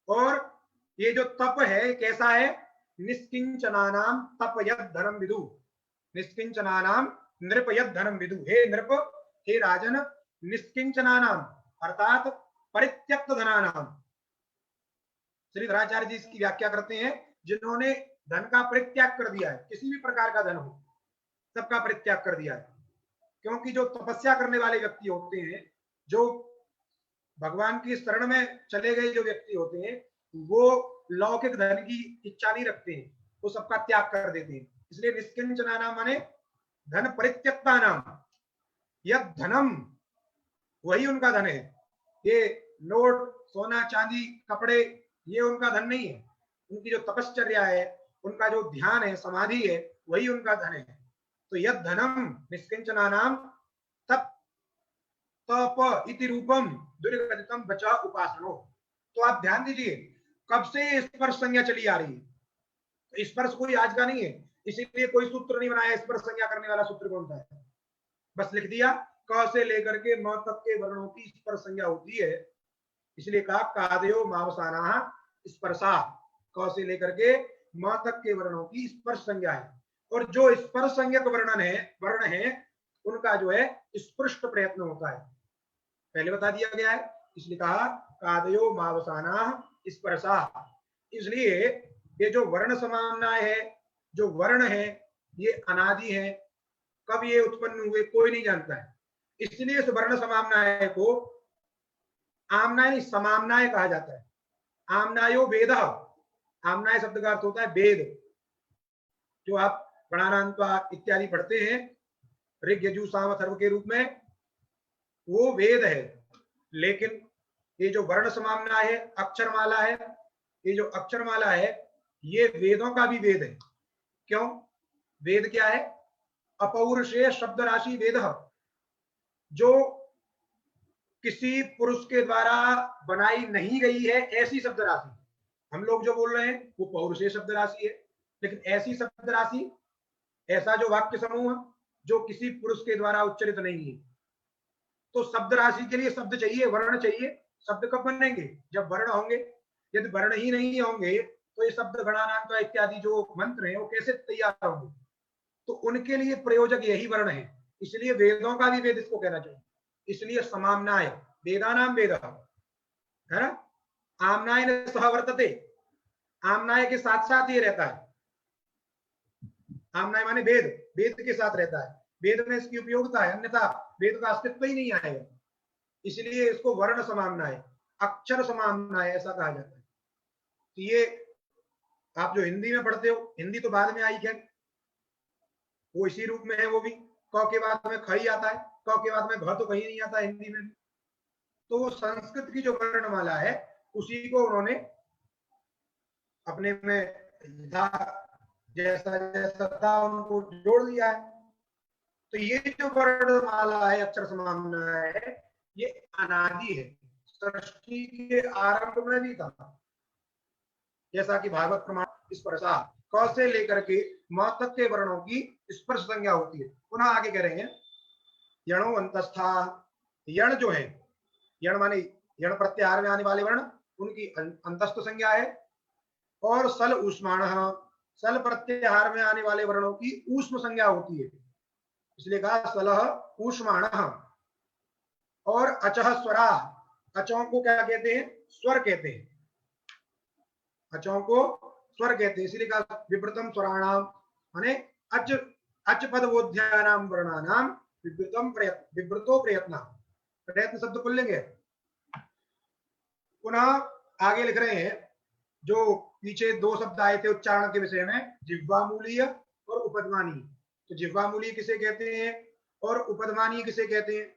और ये जो तप है कैसा है, निष्किंचनानाम तप यद धर्म विदु, निष्किंचनानाम नृप यद धर्म विदु। हे नृप, हे राजन, निष्किंचनानाम अर्थात परित्यक्त धनानाम, श्री धराचार्य जी इसकी व्याख्या करते हैं, जिन्होंने धन का परित्याग कर दिया है, किसी भी प्रकार का धन हो सबका परित्याग कर दिया है। क्योंकि जो तपस्या करने वाले व्यक्ति होते हैं, जो भगवान की शरण में चले गए जो व्यक्ति होते हैं, वो लौकिक धन की इच्छा नहीं रखते हैं, वो सबका त्याग कर देते हैं। इसलिए निष्किंचना नाम माने धन परित्यक्ता नाम, यद धनम वही उनका धन है। ये नोट, सोना, चांदी, कपड़े ये उनका धन नहीं है। उनकी जो तपश्चर्या है, उनका जो ध्यान है, समाधि है, वही उनका धन है। तो यद धनम निष्किंचना नाम तप तप इति रूपम दुर्गतितम बचा उपासनो। तो आप ध्यान दीजिए, कब से स्पर्श संज्ञा चली आ रही है। तो स्पर्श कोई आज का नहीं है, इसीलिए कोई सूत्र नहीं बनाया स्पर्श संज्ञा करने वाला। सूत्र कौन सा है? बस लिख दिया क से लेकर के म तक के वर्णों की स्पर्श संज्ञा होती है, इसलिए कहा कादयो मावसाना स्पर्शा। क से लेकर के म तक के वर्णों की स्पर्श संज्ञा है, और जो स्पर्श संज्ञक वर्ण है उनका जो है स्पृष्ट प्रयत्न होता है, पहले बता दिया गया है। इसलिए कहा कादयो मावसाना स्पर्शा। इसलिए ये जो वर्ण समानाय है, जो वर्ण है, ये अनादि है। कब ये उत्पन्न हुए कोई नहीं जानता है, इसलिए इस वर्ण समाम्नाय को आम्नाय समाम्नाय कहा जाता है। आम्नायो वेद, आम्नाय शब्द का अर्थ होता है वेद। जो आप प्राणान्त्वा इत्यादि पढ़ते हैं ऋग यजु साम अथर्व के रूप में, वो वेद है। लेकिन ये जो वर्ण समाम्नाय है, अक्षरमाला है, ये जो अक्षरमाला है ये वेदों का भी वेद है। क्यों? वेद क्या है? अपौरुषेय शब्द राशि वेद, जो किसी पुरुष के द्वारा बनाई नहीं गई है ऐसी शब्द राशि। हम लोग जो बोल रहे हैं वो पौरुषेय शब्द राशि है, लेकिन ऐसी शब्द राशि, ऐसा जो वाक्य समूह जो किसी पुरुष के द्वारा उच्चरित नहीं है। तो शब्द राशि के लिए शब्द चाहिए, वर्ण चाहिए। शब्द कब बनेंगे? जब वर्ण होंगे। यदि वर्ण ही नहीं होंगे तो ये शब्द गणानांत इत्यादि जो मंत्र हैं वो कैसे तैयार होंगे? तो उनके लिए प्रयोजक यही वर्ण है। इसलिए वेदों का भी वेद इसको कहना चाहिए। इसलिए समाम्नाय, वेदानाम वेद है ना। आम्नाय ने सह वर्तते, आम्नाय के साथ साथ ये रहता है। आम्नाय माने वेद, वेद के साथ रहता है। वेद में इसकी उपयोगिता है, अन्यथा वेद का अस्तित्व ही नहीं आएगा। इसलिए इसको वर्ण समाम्नाय, अक्षर समाम्नाय ऐसा कहा जाता है। तो ये आप जो हिंदी में पढ़ते हो, हिंदी तो बाद में आई है, वो इसी रूप में है। वो भी क के बाद में ख ही आता है, क के बाद में घ तो कहीं नहीं आता हिंदी में। तो वो संस्कृत की जो वर्णमाला है उसी को उन्होंने अपने में जैसा जैसा था उनको जोड़ दिया है। तो ये जो वर्णमाला है, अक्षर समाम्नाय है, ये अनादि है, सृष्टि के आरंभ में भी था। जैसा कि भागवत प्रमाण स्पर्शा, क से लेकर के म तक के वर्णों की स्पर्श संज्ञा होती है। पुनः आगे कह रहे हैं यणो अंतस्था। यण जो है, यण माने यण प्रत्याहार में आने वाले वर्ण, उनकी अंतस्थ संज्ञा है। और सल ऊष्माण, सल प्रत्याहार में आने वाले वर्णों की ऊष्म संज्ञा होती है, इसलिए कहा सलह ऊष्माण। और अचह स्वरा, अचों को क्या कहते हैं? स्वर कहते हैं। अचों को स्वर कहते हैं, इसलिए कहा विवृतम स्वराणाम माने अच अच पदबोध्यानाम वर्णानाम विवृतम प्रयत्न, विवृतो प्रयत्न, प्रयत्न शब्द बोल लेंगे। पुनः आगे लिख रहे हैं, जो पीछे दो शब्द आए थे उच्चारण के विषय में, जिह्वामूलीय और उपध्मानीय। तो जिह्वामूलीय किसे कहते हैं और उपध्मानीय किसे कहते हैं?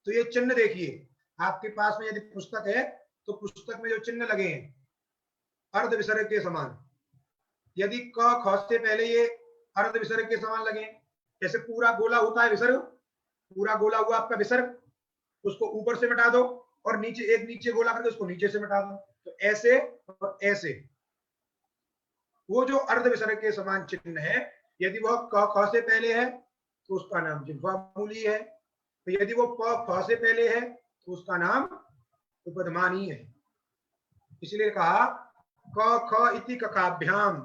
तो ये चिन्ह देखिए, आपके पास में यदि पुस्तक है तो पुस्तक में जो चिन्ह लगे हैं अर्ध विसर्ग के समान, यदि क ख से पहले ये अर्ध विसर्ग के समान लगे, जैसे पूरा गोला होता है विसर्ग, पूरा गोला हुआ आपका विसर्ग, उसको ऊपर से मिटा दो और नीचे एक नीचे गोला करके उसको नीचे से मिटा दो, तो ऐसे और ऐसे वो जो अर्ध विसर्ग के समान चिन्ह है, यदि वह क ख से पहले है तो उसका नाम जिह्वामूलीय है, तो यदि वो प फ से पहले है तो उसका नाम उपध्मानीय है। इसलिए कहा क ख इति ककाभ्याम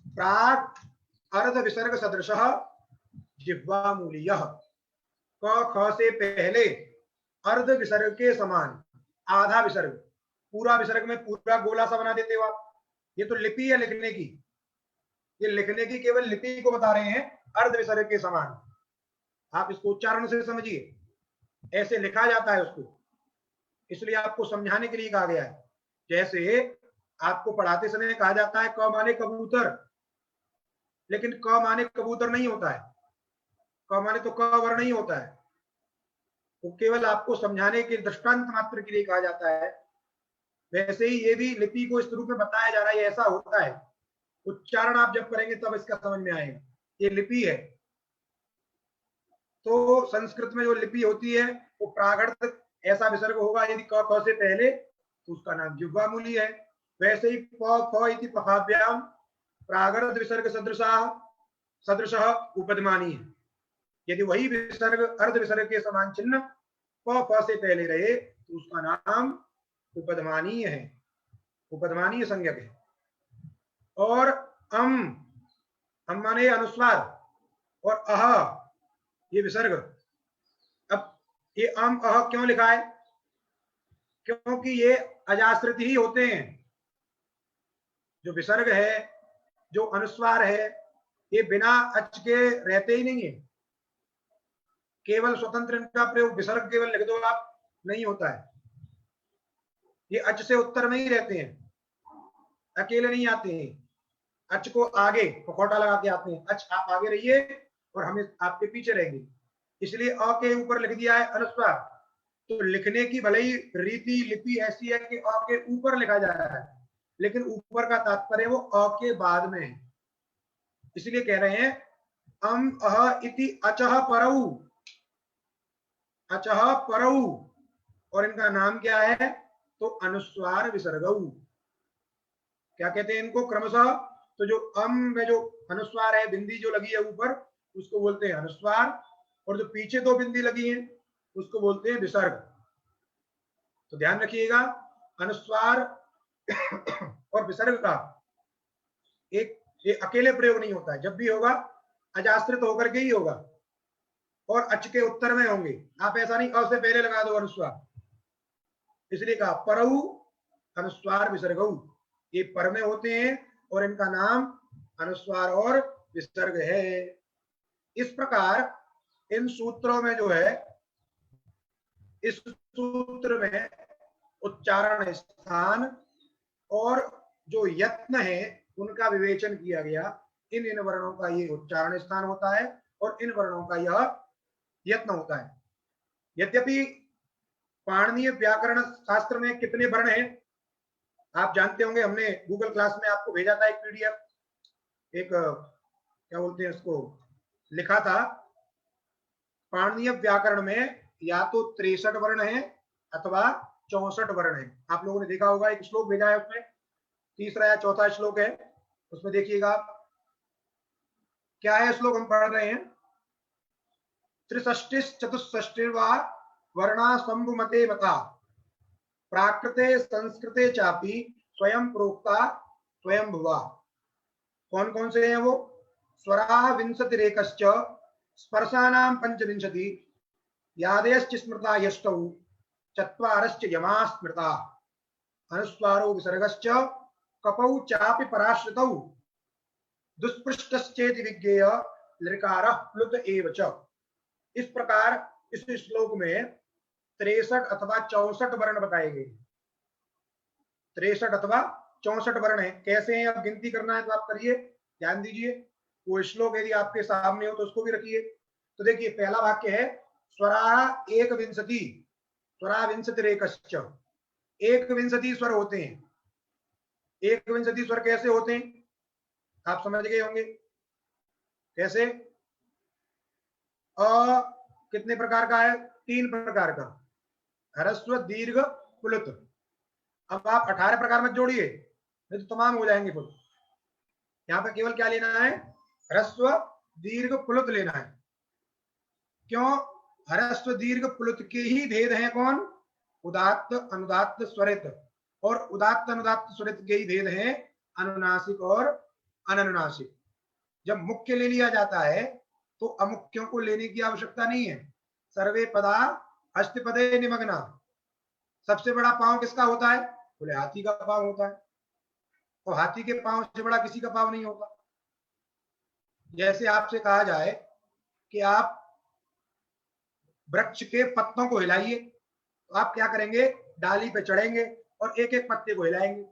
प्राक अर्ध विसर्ग सदृशः जिह्वामूलीयः। क ख से पहले अर्ध विसर्ग के समान आधा विसर्ग, पूरा विसर्ग में पूरा गोला सा बना देते हो आप। ये तो लिपि है लिखने की, ये लिखने की केवल लिपि को बता रहे हैं अर्ध विसर्ग के समान। आप इसको उच्चारण से समझिए, ऐसे लिखा जाता है उसको, इसलिए आपको समझाने के लिए कहा गया है। जैसे आपको पढ़ाते समय कहा जाता है क माने कबूतर, लेकिन क माने कबूतर नहीं होता है, क माने तो क वर्ण नहीं होता है, वो केवल आपको समझाने के दृष्टांत मात्र के लिए कहा जाता है। वैसे ही ये भी लिपि को इस रूप में बताया जा रहा है, ये ऐसा होता है। उच्चारण आप जब करेंगे तब इसका समझ में आएगा, ये लिपि है। तो संस्कृत में जो लिपि होती है वो प्रागढ़ ऐसा विसर्ग होगा यदि क ख से पहले, तो उसका नाम जिह्वा मूली है। वैसे ही प फ इति पफाभ्याम प्रागढ़ विसर्ग सदृशः उपदमानी है। यदि वही विसर्ग अर्ध विसर्ग के समान चिन्ह प फ से पहले रहे तो उसका नाम उपदमानीय है, उपदमानीय संज्ञक है। और अम माने अनुस्वार, और अह ये विसर्ग। अब ये अम अह क्यों लिखा है? क्योंकि ये अजाश्रित ही होते हैं। जो विसर्ग है, जो अनुस्वार है, ये बिना अच के रहते ही नहीं है। केवल स्वतंत्र इनका प्रयोग विसर्ग केवल लिख दो आप, नहीं होता है। ये अच से उत्तर में ही रहते हैं, अकेले नहीं आते हैं। अच को आगे पखौटा लगा के आते हैं, अच आप आगे रहिए और हम आपके पीछे रहेंगे, इसलिए अ के ऊपर लिख दिया है अनुस्वार। तो लिखने की भले ही रीति लिपि ऐसी है कि अ के ऊपर लिखा जा रहा है, लेकिन ऊपर का तात्पर्य वो अ के बाद में है। इसलिए कह रहे हैं अम अह इति अचह परऊ, अचह परऊ, और इनका नाम क्या है? तो अनुस्वार विसर्गऊ। क्या कहते हैं इनको क्रमशः? तो जो अम में जो अनुस्वार है, बिंदी जो लगी है ऊपर, उसको बोलते हैं अनुस्वार, और जो पीछे दो बिंदी लगी है उसको बोलते हैं विसर्ग। तो ध्यान रखिएगा, अनुस्वार और विसर्ग का एक ये अकेले प्रयोग नहीं होता है, जब भी होगा अजाश्रित होकर के ही होगा और अच के उत्तर में होंगे। आप ऐसा नहीं अ से पहले लगा दो अनुस्वार, इसलिए कहा परऊ अनुस्वार विसर्गऊ, ये पर में होते हैं और इनका नाम अनुस्वार और विसर्ग है। इस प्रकार इन सूत्रों में जो है, इस सूत्र में उच्चारण स्थान और जो यत्न है उनका विवेचन किया गया। इन वर्णों का ये उच्चारण स्थान होता है और इन वर्णों का यह यत्न होता है। यद्यपि पाणिनीय व्याकरण शास्त्र में कितने वर्ण हैं आप जानते होंगे, हमने गूगल क्लास में आपको भेजा था एक पीडीएफ, एक क्या बोलते हैं उसको, लिखा था। पाणिनीय व्याकरण में या तो 63 वर्ण है अथवा 64 वर्ण है। आप लोगों ने देखा होगा, एक श्लोक भेजा है, उसमें तीसरा या चौथा श्लोक है, उसमें देखिएगा क्या है श्लोक हम पढ़ रहे हैं। त्रिषष्टिश चतुष्षष्टिर्वा वर्णा संभुमते मता प्राकृते संस्कृते चापि स्वयं प्रोक्ता स्वयं भुवा। कौन कौन से हैं वो? स्वरा विंशतिरेकश्च स्पर्शानां पंचविंशति यादयश्च स्मृता यष्टौ चत्वारश्च यमा स्मृता अनुस्वारो विसर्गश्च कपौ चापि पराश्रितौ दुष्पृष्टश्चेति विज्ञेय लृकारः प्लुत एव च। इस प्रकार इस श्लोक में 63 अथवा 64 वर्ण बताए गए। 63 अथवा 64 वर्ण है। कैसे हैं? अब गिनती करना है तो आप करिए, ध्यान दीजिए। वो श्लोक यदि आपके सामने हो तो उसको भी रखिए। तो देखिए पहला वाक्य है स्वरा एक विंशति, स्वरा विंशतिरेकश्च, एक विंशति स्वर होते हैं। एक विंशति स्वर कैसे होते हैं आप समझ गए होंगे। कैसे? अ कितने प्रकार का है? 3 प्रकार का, ह्रस्व दीर्घ प्लुत। अब आप 18 प्रकार मत जोड़िए, नहीं तो तमाम हो जाएंगे खुद। यहाँ पे केवल क्या लेना है? ह्रस्व दीर्घ प्लुत लेना है। क्यों? ह्रस्व दीर्घ प्लुत के ही भेद हैं कौन? उदात्त अनुदात्त स्वरित, और उदात्त अनुदात्त स्वरित के ही भेद हैं अनुनासिक और अननुनासिक। जब मुख्य ले लिया जाता है तो अमुख्यों को लेने की आवश्यकता नहीं है। सर्वे पदा हस्तपदे निमग्ना। सबसे बड़ा पांव किसका होता है? बोले हाथी का पांव होता है, और हाथी के पांव से बड़ा किसी का पांव नहीं होता। जैसे आपसे कहा जाए कि आप वृक्ष के पत्तों को हिलाइए, तो आप क्या करेंगे? डाली पे चढ़ेंगे और एक एक पत्ते को हिलाएंगे।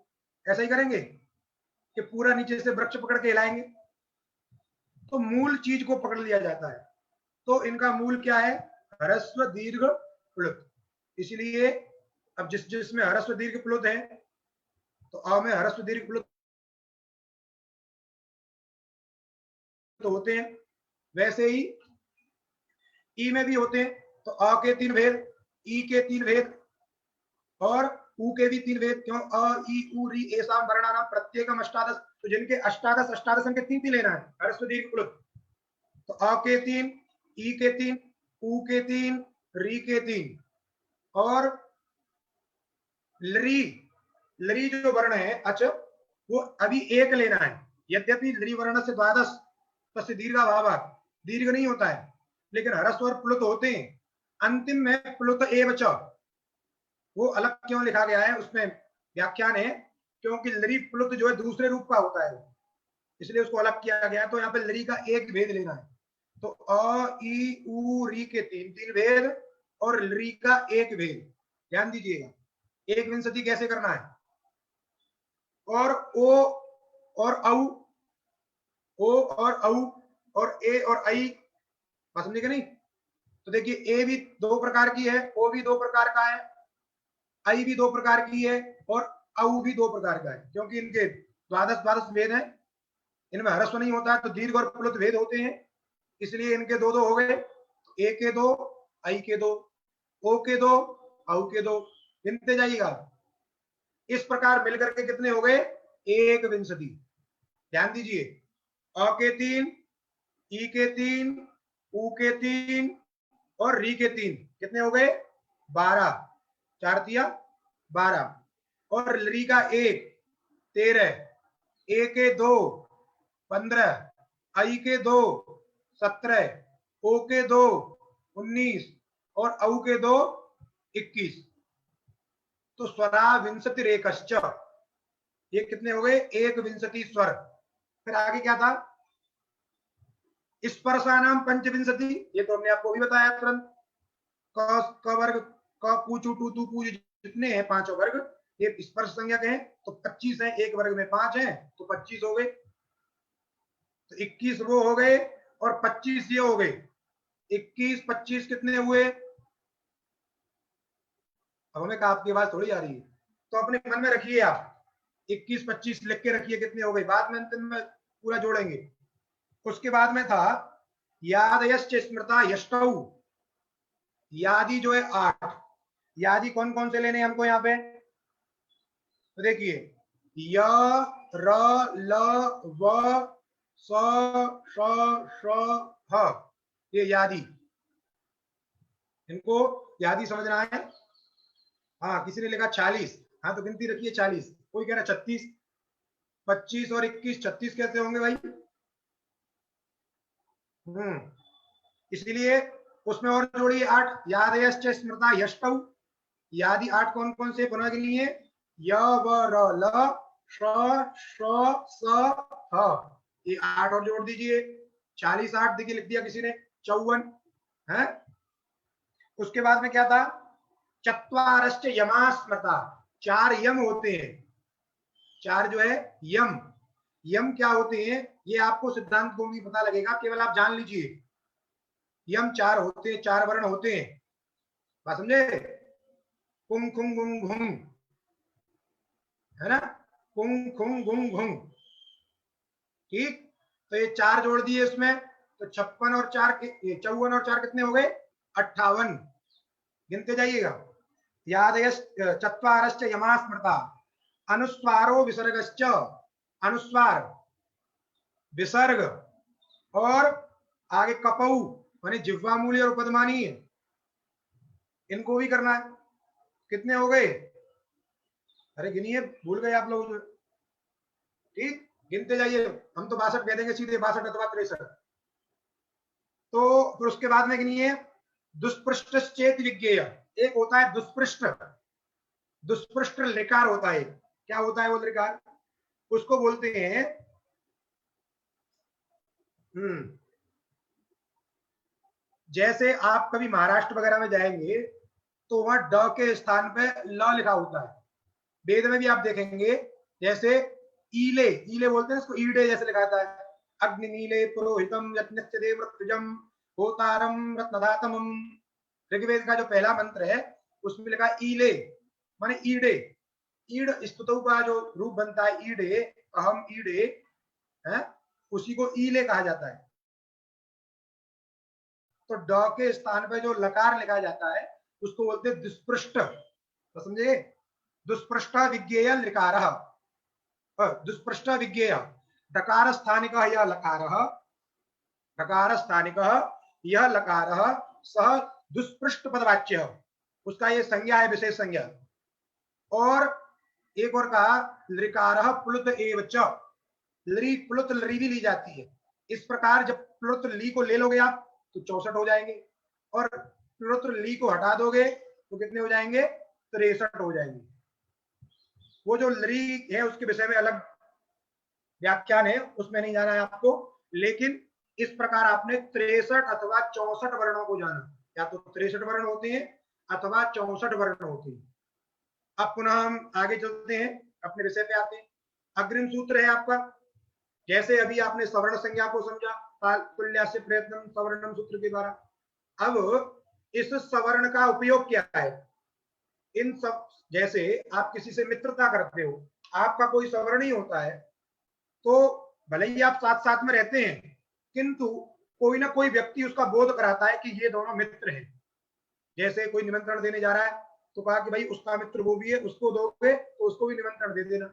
ऐसा ही करेंगे कि पूरा नीचे से वृक्ष पकड़ के हिलाएंगे? तो मूल चीज को पकड़ लिया जाता है। तो इनका मूल क्या है? ह्रस्व दीर्घ प्लुत। इसलिए अब जिसमें ह्रस्व दीर्घ प्लुत है तो अ में ह्रस्व दीर्घ प्लुत तो होते हैं, वैसे ही ई में भी होते हैं। तो अ के 3 भेद, ई के 3 भेद और उ के भी 3 भेद। क्यों? अ ई उ री एसाम वर्णानाम प्रत्येकम अष्टादश। तो जिनके अष्टादश अष्टादश के 3 लेना है ह्रस्व दीर्घ प्लुत। तो अ के 3, ई के 3, उ के 3, री के 3 और लरी। लरी जो वर्ण है अच, वो अभी एक लेना है। यद्यपि लरी वर्ण से द्वादश तस्य दीर्घा भावा, दीर्घ नहीं होता है, लेकिन ह्रस्व और प्लुत होते हैं। अंतिम में प्लुत एव च, वो अलग क्यों लिखा गया है उसमें व्याख्यान है, क्योंकि लरी प्लुत जो है दूसरे रूप का होता है, इसलिए उसको अलग किया गया। तो यहाँ पे लरी का एक भेद लेना है। तो अ ई उ री के 3 भेद और लरी का एक भेद। ध्यान दीजिएगा, एक विंशति कैसे करना है। और ओ और औ, ओ और औ और ए और आई, बात समझे कि नहीं? तो देखिए ए भी 2 प्रकार की है, ओ भी 2 प्रकार का है, आई भी 2 प्रकार की है और औ भी 2 प्रकार का है, क्योंकि इनके द्वादश द्वादश भेद है। इनमें ह्रस्व नहीं होता है तो दीर्घ और प्लुत भेद होते हैं, इसलिए इनके 2 हो गए। ए के 2, आई के 2, ओ के 2, औ के 2। गिनते जाइएगा। इस प्रकार मिलकर के कितने हो गए? एक विंशति। ध्यान दीजिए, अ के 3, ई के 3, उ के 3 और री के 3 कितने हो गए? 12। 4 तिया 12। और री का 1 13, ए के 2 15, आई के 2 17, ओ के 2 19 और औ के 2 21। तो स्वरा विंशति रेकश्च, ये कितने हो गए? एक विंशति स्वर। फिर आगे क्या था? स्पर्शानाम पंचविंशति, ये तो हमने आपको भी बताया तुरंत। क वर्ग, क पूचू टू तू पूज, जितने हैं 5 वर्ग, ये स्पर्श संज्ञक हैं। तो 25 है, एक वर्ग में 5 है तो 25 हो गए। तो 21 वो हो गए और 25 ये हो गए। 21 25 कितने हुए? अब हमें कहा आपकी आवाज थोड़ी आ रही है, तो अपने मन में रखिए आप 21 25 लिख के रखिए कितने हो गए, बाद में अंतिम में पूरा जोड़ेंगे। उसके बाद में था यादयश्च स्मृता यष्टौ। यादी जो है 8। यादी कौन कौन से लेने हमको यहाँ पे? तो देखिए, य र ल व स श श ह, ये यादी, इनको यादी समझना है। हाँ, किसी ने लिखा 40, हाँ तो गिनती रखिए 40। कोई कह रहा 36, 25 और 21 36 कैसे होंगे भाई? इसलिए उसमें और जोड़िए 8। यादयश्च स्मृता यष्टौ। यादी 8 कौन कौन से पुनर्गिनिए? य व र ल श श स ह, ये 8 और जोड़ दीजिए। 40 8 देखिए लिख दिया किसी ने, 54 है। उसके बाद में क्या था? चत्वारश्च यमा स्मृता, 4 यम होते हैं। 4 जो है यम, यम क्या होते हैं ये आपको सिद्धांत को भी पता लगेगा, केवल आप जान लीजिए। यम 4 होते हैं, 4 वर्ण होते हैं, बात समझे? कुंग खुंग गुंग घुंग, है ना? कुंग खुंग गुंग घुंग, ठीक। तो ये 4 जोड़ दिए इसमें, तो 56 और 4 54 और 4 कितने हो गए? 58। गिनते जाइएगा। चत्वारश्च यमा स्मृता, अनुस्वारो विसर्गश्च, अनुस्वार विसर्ग और आगे कपऊ माने जिह्वा मूल्य और उपदमानी, इनको भी करना है। कितने हो गए? अरे गिनिए, भूल गए आप लोग। ठीक, गिनते जाइए, हम तो 62 कह देंगे सीधे, 62 अथवा 63। तो फिर उसके बाद में गिनिए, दुष्पृष्ट चेत विज्ञेय, एक होता है दुष्पृष्ट, दुष्पृष्ट लिकार होता है। क्या होता है वो लिकार? उसको बोलते हैं जैसे आप कभी महाराष्ट्र वगैरह में जाएंगे तो वहां ड के स्थान पे ल लिखा होता है। वेद में भी आप देखेंगे, जैसे ईले, ईले बोलते हैं इसको, ईडे जैसे लिखा था, अग्निनीले पुरोहितम यज्ञस्य देवृत्विजम होतारम रत्नधातमम। ऋग्वेद का जो पहला मंत्र है उसमें लिखा ईले माने ईडे। ईड स्तुतौ का जो रूप बनता है ईडे, अहम ईडे है, उसी को ईले कहा जाता है। तो ड के स्थान पे जो लकार लिखा जाता है उसको बोलते हैं दुष्पृष्ठ। तो समझे, दुष्पृष्ठ विज्ञेय लकारः, दुष्पृष्ठ विज्ञेय डकार स्थानिकः यह लकारः, डकार स्थानिकः यह लकारः सह दुष्पृष्ठ पदवाच्य, उसका ये संज्ञा है, विशेष संज्ञा। और एक और कहा लृकारः प्लुत एव च, लरी प्लुत लरी भी ली जाती है। इस प्रकार जब प्लुत ली को ले लोगे आप तो 64 हो जाएंगे, और प्लुत ली को हटा दोगे तो कितने हो जाएंगे, 63 हो जाएंगे। वो जो लरी है उसके विषय में अलग व्याख्यान है, उसमें नहीं जाना है आपको, लेकिन इस प्रकार आपने 63 अथवा 64 वर्णों को जाना, या तो 63 वर्ण होते हैं अथवा 64 वर्ण होते हैं। अब पुनः हम आगे चलते हैं, अपने विषय पे आते हैं। अग्रिम सूत्र है आपका, जैसे अभी आपने सवर्ण संज्ञा को समझा, तुल्यास्य प्रयत्नम सवर्णम सूत्र के द्वारा। अब इस सवर्ण का उपयोग क्या है, इन सब, जैसे आप किसी से मित्रता करते हो, आपका कोई सवर्ण ही होता है, तो भले ही आप साथ साथ में रहते हैं, किंतु कोई ना कोई व्यक्ति उसका बोध कराता है कि ये दोनों मित्र हैं। जैसे कोई निमंत्रण देने जा रहा है तो कहा कि भाई उसका मित्र वो भी है, उसको दोगे तो उसको भी निमंत्रण दे देना,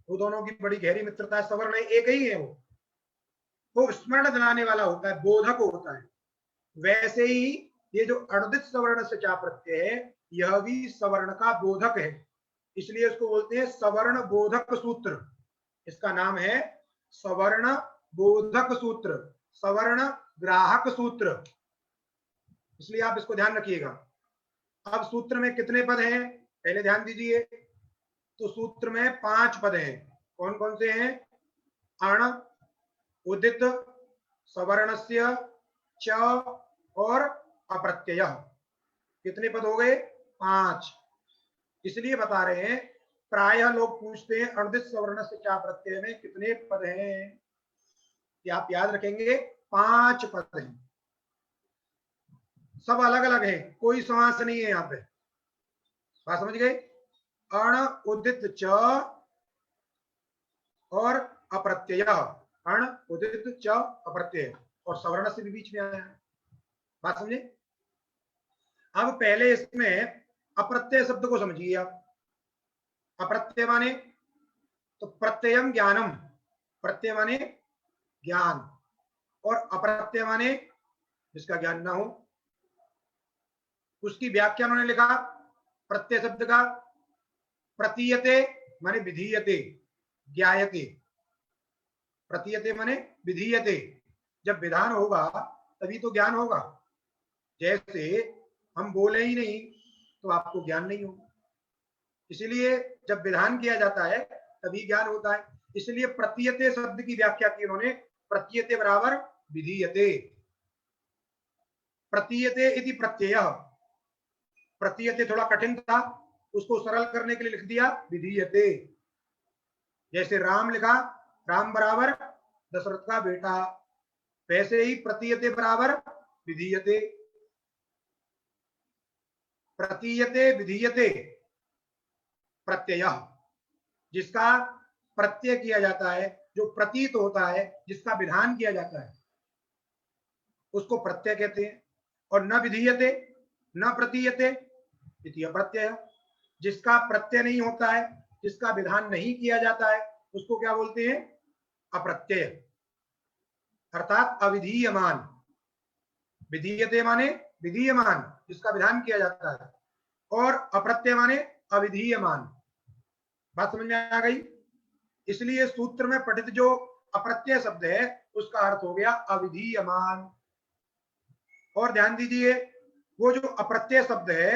वो दोनों की बड़ी गहरी मित्रता है, सवर्ण एक ही है वो, तो स्मरण दिलाने वाला होता है, बोधक होता है। वैसे ही ये जो अणुदित सवर्ण से चा प्रत्यय है, यह भी सवर्ण का बोधक है, इसलिए इसको बोलते हैं सवर्ण बोधक सूत्र। इसका नाम है सवर्ण बोधक सूत्र, सवर्ण ग्राहक सूत्र, इसलिए आप इसको ध्यान रखिएगा। अब सूत्र में कितने पद हैं पहले ध्यान दीजिए। तो सूत्र में 5 पद हैं। कौन कौन से हैं, अण, उदित, सवर्णस्य, च और अप्रत्यय। कितने पद हो गए, 5। इसलिए बता रहे हैं, प्रायः लोग पूछते हैं अणुदित सवर्ण से चा प्रत्यय में कितने पद हैं, कि आप याद रखेंगे 5 पद हैं, सब अलग अलग है, कोई समास नहीं है यहाँ पे, बात समझ गए। अण उदित च और अप्रत्यय, अण उदित च अप्रत्यय, और सवर्ण से भी बीच में आया है, बात समझे। अब पहले इसमें अप्रत्यय शब्द को समझिए आप। अप्रत्यय माने तो प्रत्ययम ज्ञानम, प्रत्यय माने ज्ञान, और अप्रत्यय माने जिसका ज्ञान ना हो। उसकी व्याख्या उन्होंने लिखा प्रत्यय शब्द का, प्रतीयते माने विधीयते, ज्ञायते, प्रतीयते माने विधीयते, जब विधान होगा तभी तो ज्ञान होगा। जैसे हम बोले ही नहीं तो आपको ज्ञान नहीं होगा, इसलिए जब विधान किया जाता है तभी ज्ञान होता है। इसलिए प्रतीयते शब्द की व्याख्या की उन्होंने, प्रतीयते बराबर विधीयते, प्रतीयते इति प्रत्यय। प्रतीयते थोड़ा कठिन था, उसको सरल करने के लिए लिख दिया विधीयते। जैसे राम लिखा, राम बराबर दशरथ का बेटा, वैसे ही प्रतीयते बराबर विधीयते, प्रतीयते विधीयते प्रत्यय, जिसका प्रत्यय किया जाता है, जो प्रतीत होता है, जिसका विधान किया जाता है, उसको प्रत्यय कहते हैं। और न विधीयते न प्रतीयते द्वितीय प्रत्यय, जिसका प्रत्यय नहीं होता है, जिसका विधान नहीं किया जाता है, उसको क्या बोलते हैं, अप्रत्यय, अर्थात अविधीयमान। विधीयते माने विधीयमान, जिसका विधान किया जाता है, और अप्रत्यय माने अविधीयमान। बात समझ में आ गई। इसलिए सूत्र में पठित जो अप्रत्यय शब्द है उसका अर्थ हो गया अविधीयमान। और ध्यान दीजिए, वो जो अप्रत्यय शब्द है,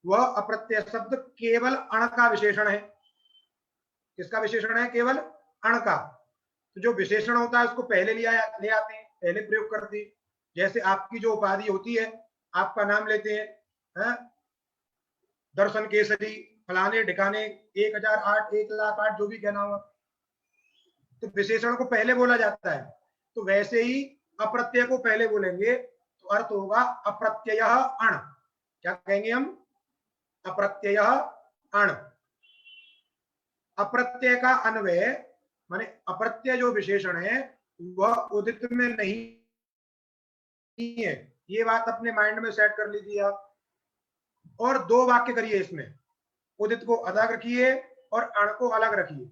वह अप्रत्यय शब्द केवल अण का विशेषण है। किसका विशेषण है, केवल अण का। तो जो विशेषण होता है उसको पहले ले आते हैं, पहले प्रयोग करते हैं। जैसे आपकी जो उपाधि होती है, आपका नाम लेते हैं, दर्शन केसरी, फलाने ढिकाने, 1008, 1,08,000, जो भी कहना हो, तो विशेषण को पहले बोला जाता है, तो वैसे ही अप्रत्यय को पहले बोलेंगे तो अर्थ होगा अप्रत्यय अण। क्या कहेंगे हम? अप्रत्यय अण। अप्रत्यय का अन्वय माने अप्रत्यय जो विशेषण है वह उदित में नहीं है। ये बात अपने माइंड में सेट कर लीजिए आप। और दो वाक्य करिए इसमें, उदित को अलग रखिए और अण को अलग रखिए।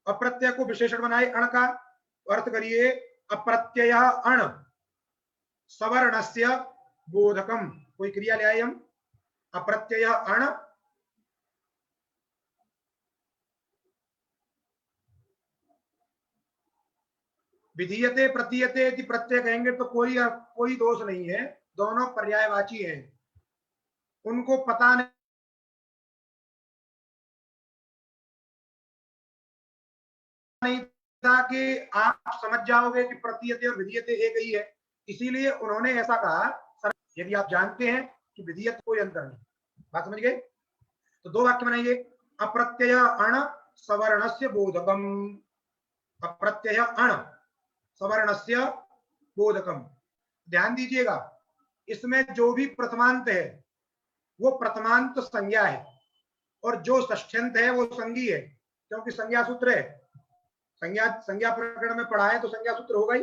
अप्रत्यय को विशेषण बनाए अण का, अर्थ करिए अप्रत्यय अण सवर्णस्य बोधकम। कोई क्रिया ले आए हम, अप्रत्यय अण विधीयते प्रतीयते यदि प्रत्यय कहेंगे तो कोई दोष नहीं है, दोनों पर्यायवाची हैं। उनको पता नहीं था कि आप समझ जाओगे कि प्रतीयते और विधीयते एक ही है, इसीलिए उन्होंने ऐसा कहा। यदि आप जानते हैं कि विधीयत कोई अंतर नहीं। बात समझ गए? तो दो वाक्य बनाइए, अप्रत्यय अण सवर्णस्य बोधकम। अप्रत्यय अण सवर्णस्य बोधकम। ध्यान दीजिएगा, इसमें जो भी प्रथमांत है वो प्रथमांत संज्ञा है और जो षष्ठ्यंत है वो संज्ञी है, क्योंकि संज्ञा सूत्र है। संज्ञा प्रकरण में पढ़ा है तो संज्ञा सूत्र होगा ही।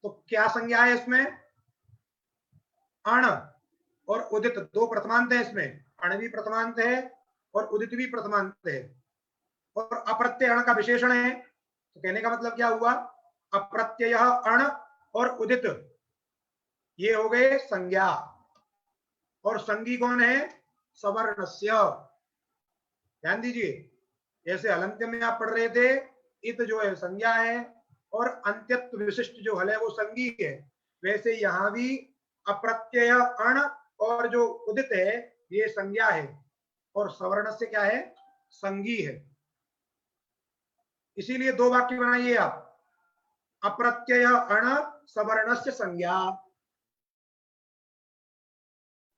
तो क्या संज्ञा है इसमें? अण और उदित दो प्रथमांत है इसमें। अण भी प्रथमांत है और उदित भी प्रथमांत है। और अप्रत्यय अण का विशेषण है। तो कहने का मतलब क्या हुआ? अप्रत्यय अण और उदित ये हो गए संज्ञा, और संज्ञी कौन है? सवर्णस्य। ध्यान दीजिए, जैसे हलंत्य में आप पढ़ रहे थे, इत जो है संज्ञा है और अंत्यत्व विशिष्ट जो हल है वो संज्ञी है, वैसे यहां भी अप्रत्यय अण और जो उदित है ये संज्ञा है और सवर्ण से क्या है? संज्ञी है। इसीलिए दो वाक्य बनाइए आप, अप्रत्यय अण सवर्णस्य संज्ञा।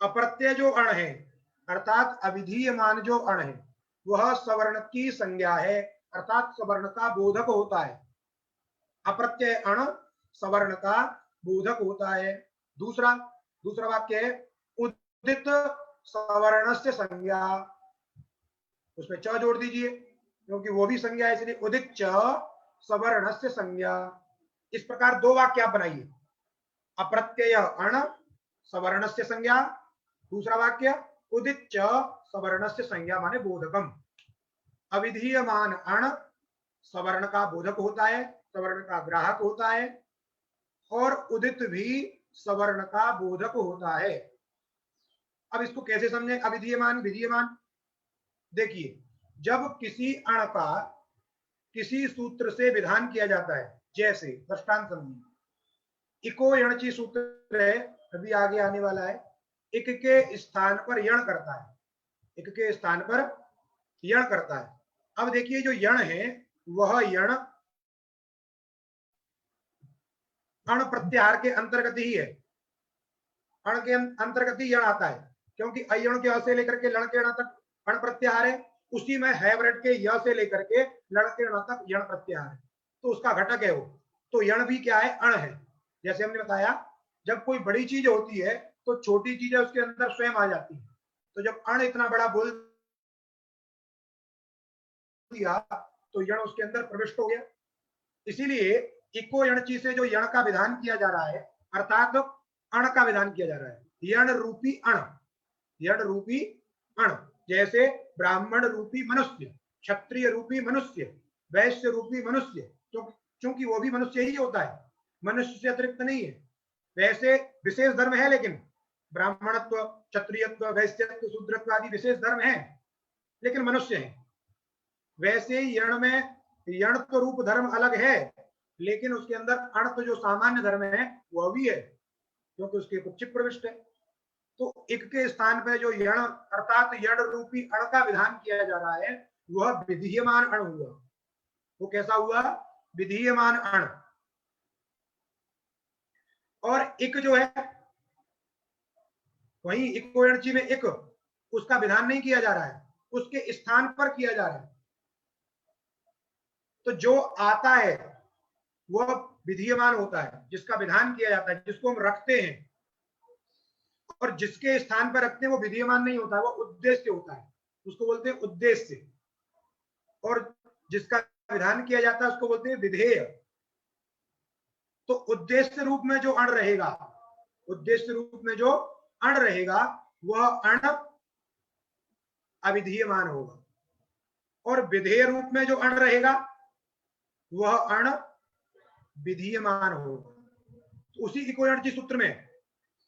अप्रत्यय जो अण है अर्थात अविधीयमान जो अण है वह सवर्ण की संज्ञा है, अर्थात सवर्ण का बोधक होता है। अप्रत्यय अण सवर्ण का बोधक होता है। दूसरा वाक्य है उदित सवर्णस्य संज्ञा। उसमें च जोड़ दीजिए क्योंकि वो भी संज्ञा है, इसलिए उदित च सवर्णस्य संज्ञा। इस प्रकार दो वाक्य आप बनाइए, अप्रत्यय अण सवर्णस्य संज्ञा, दूसरा वाक्य उदित च सवर्णस्य संज्ञा माने बोधकम। अविधीयमान अण सवर्ण का बोधक होता है, सवर्ण का ग्राहक होता है, और उदित भी सवर्ण का बोधक होता है। अब इसको कैसे समझें? अविधीयमान विधीयमान। देखिए, जब किसी अण का किसी सूत्र से विधान किया जाता है, जैसे दृष्टांत समझिए, इको यणची सूत्र है, अभी आगे आने वाला है। इक के स्थान पर यण करता है, इक के स्थान पर यण करता है। अब देखिए जो यण है वह यण अण प्रत्याहार के अंतर्गत ही है। अण के अंतर्गत ही यण आता है, क्योंकि अयण के अ से लेकर के लण के अण तक अण प्रत्याहार है, उसी में हैवरेट के य से लेकर के लण के अण तक यण प्रत्याहार है, तो उसका घटक है वो। तो यण भी क्या है? अण है। जैसे हमने बताया, जब कोई बड़ी चीज होती है तो छोटी चीजें उसके अंदर स्वयं आ जाती है। तो जब अण इतना बड़ा बोल दिया तो यण उसके अंदर प्रविष्ट हो गया। इसीलिए इको यणची से जो यण का विधान किया जा रहा है, अर्थात तो अण का विधान किया जा रहा है, यण रूपी अण, यण रूपी अण। जैसे ब्राह्मण रूपी मनुष्य, क्षत्रिय रूपी मनुष्य, वैश्य रूपी मनुष्य, क्योंकि वो भी मनुष्य ही होता है, मनुष्य से अतिरिक्त नहीं है। वैसे विशेष धर्म है, लेकिन ब्राह्मणत्व, क्षत्रियत्व, वैश्यत्व, शूद्रत्व आदि विशेष धर्म है, लेकिन मनुष्य है। वैसे यण में यण तो रूप धर्म अलग है, लेकिन उसके अंदर अण तो जो सामान्य धर्म है वह भी है, क्योंकि उसके कुक्षिप प्रविष्ट है। तो इक के स्थान पर जो यण अर्थात यण रूपी अण का विधान किया जा रहा है वह विधीयमान अण हुआ। वो कैसा हुआ? विधीयमान अण। और इक जो है वहीं इको यणची में इक, उसका विधान नहीं किया जा रहा है, उसके स्थान पर किया जा रहा है। तो जो आता है वह विधीयमान होता है, जिसका विधान किया जाता है, जिसको हम रखते हैं, और जिसके स्थान पर रखते हैं वो विधीयमान नहीं होता है, वो उद्देश्य होता है, उसको बोलते हैं उद्देश्य। और जिसका विधान किया जाता है उसको बोलते हैं विधेय। तो उद्देश्य रूप में जो अण रहेगा, उद्देश्य रूप में जो अण रहेगा, वह अण अविधीयमान होगा, और विधेय रूप में जो अण रहेगा वह अण विधीयमान होगा। तो उसी इक्विवेलेंटी सूत्र में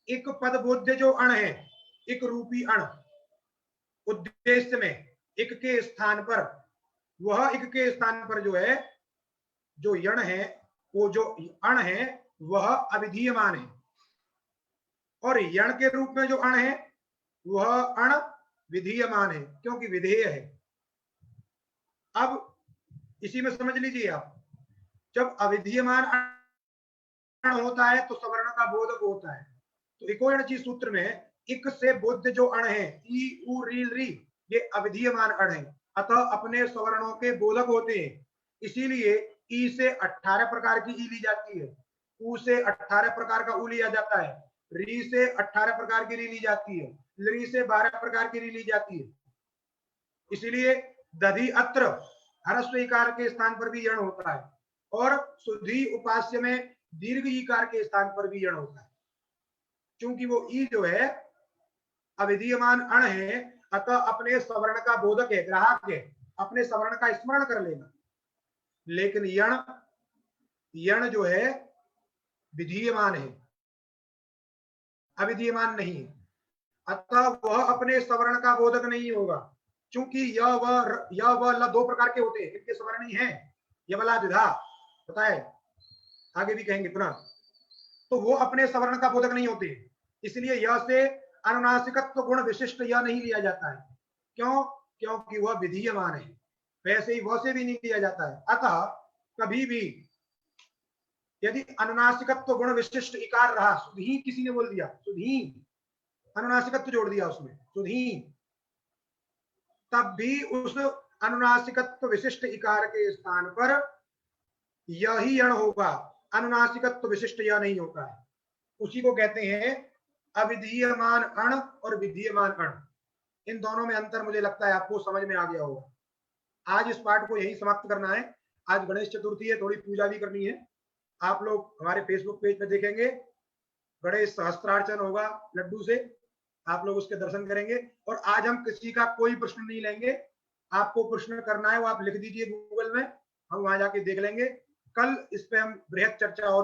एक पद बोध्य जो अण है, एक रूपी अण, उद्देश्य में एक के स्थान पर, वह एक के स्थान पर जो है, जो यण है, वो जो अण है वह अविधीयमान है, और यण के रूप में जो अण है वह अण विधीयमान है, क्योंकि विधेय है। अब इसी में समझ लीजिए आप, जब अविधीयमान अण होता है तो सवर्ण का बोधक होता है। तो इकोएनर्जी सूत्र में इक से बोध्य जो अण है, ई उ री री, ये अविधीयमान अण है, अतः अपने सवर्णों के बोधक होते हैं। इसीलिए ई से 18 प्रकार की ई ली जाती है, उ से 18 प्रकार का उ लिया जाता है, री से 18 प्रकार की री ली जाती है, ली से 12 प्रकार की री ली जाती है। इसीलिए दधि अत्र ह्रस्व इकार के स्थान पर भी यण होता है, और सुधी उपास्य में दीर्घ इकार के स्थान पर भी यण होता है, क्योंकि वो ई जो है अविधीयमान अण है, अतः अपने सवर्ण का बोधक है, ग्राहक है, अपने सवर्ण का स्मरण कर लेगा। लेकिन यण, यण जो है विधीयमान है, अविधीयमान नहीं है, अतः वह अपने सवर्ण का बोधक नहीं होगा, क्योंकि यह व ल 2 प्रकार के होते हैं, इनके सवर्ण ही हैं, यवला द्विधा, पता है, आगे भी कहेंगे पुनः। तो वो अपने सवर्ण का बोधक नहीं होते, इसलिए यह से अनुनासिकत्व गुण विशिष्ट यह नहीं लिया जाता है। क्यों? क्योंकि वह विधीयमान है, वैसे ही वह से भी नहीं लिया जाता है। अतः कभी भी यदि अनुनासिकत्व गुण विशिष्ट इकार रहा, सुधी किसी ने बोल दिया, सुधी, अनुनासिकत्व जोड़ दिया उसमें, सुधी, तब भी उस अनुनासिकत्व विशिष्ट इकार के स्थान पर यही यण होगा, अनुनासिकत्व विशिष्ट यह नहीं होता है। उसी को कहते हैं अविधीयमान अण और विधीयमान अण। इन दोनों में अंतर मुझे लगता है आपको समझ में आ गया होगा। आज इस पाठ को यही समाप्त करना है। आज गणेश चतुर्थी है, थोड़ी पूजा भी करनी है। आप लोग हमारे फेसबुक पेज पे देखेंगे, गणेश सहस्त्रार्चन होगा लड्डू से, आप लोग उसके दर्शन करेंगे। और आज हम किसी का कोई प्रश्न नहीं लेंगे, आपको प्रश्न करना है वो आप लिख दीजिए गूगल में, हम वहां जाके देख लेंगे। कल इस पे हम बृहद चर्चा और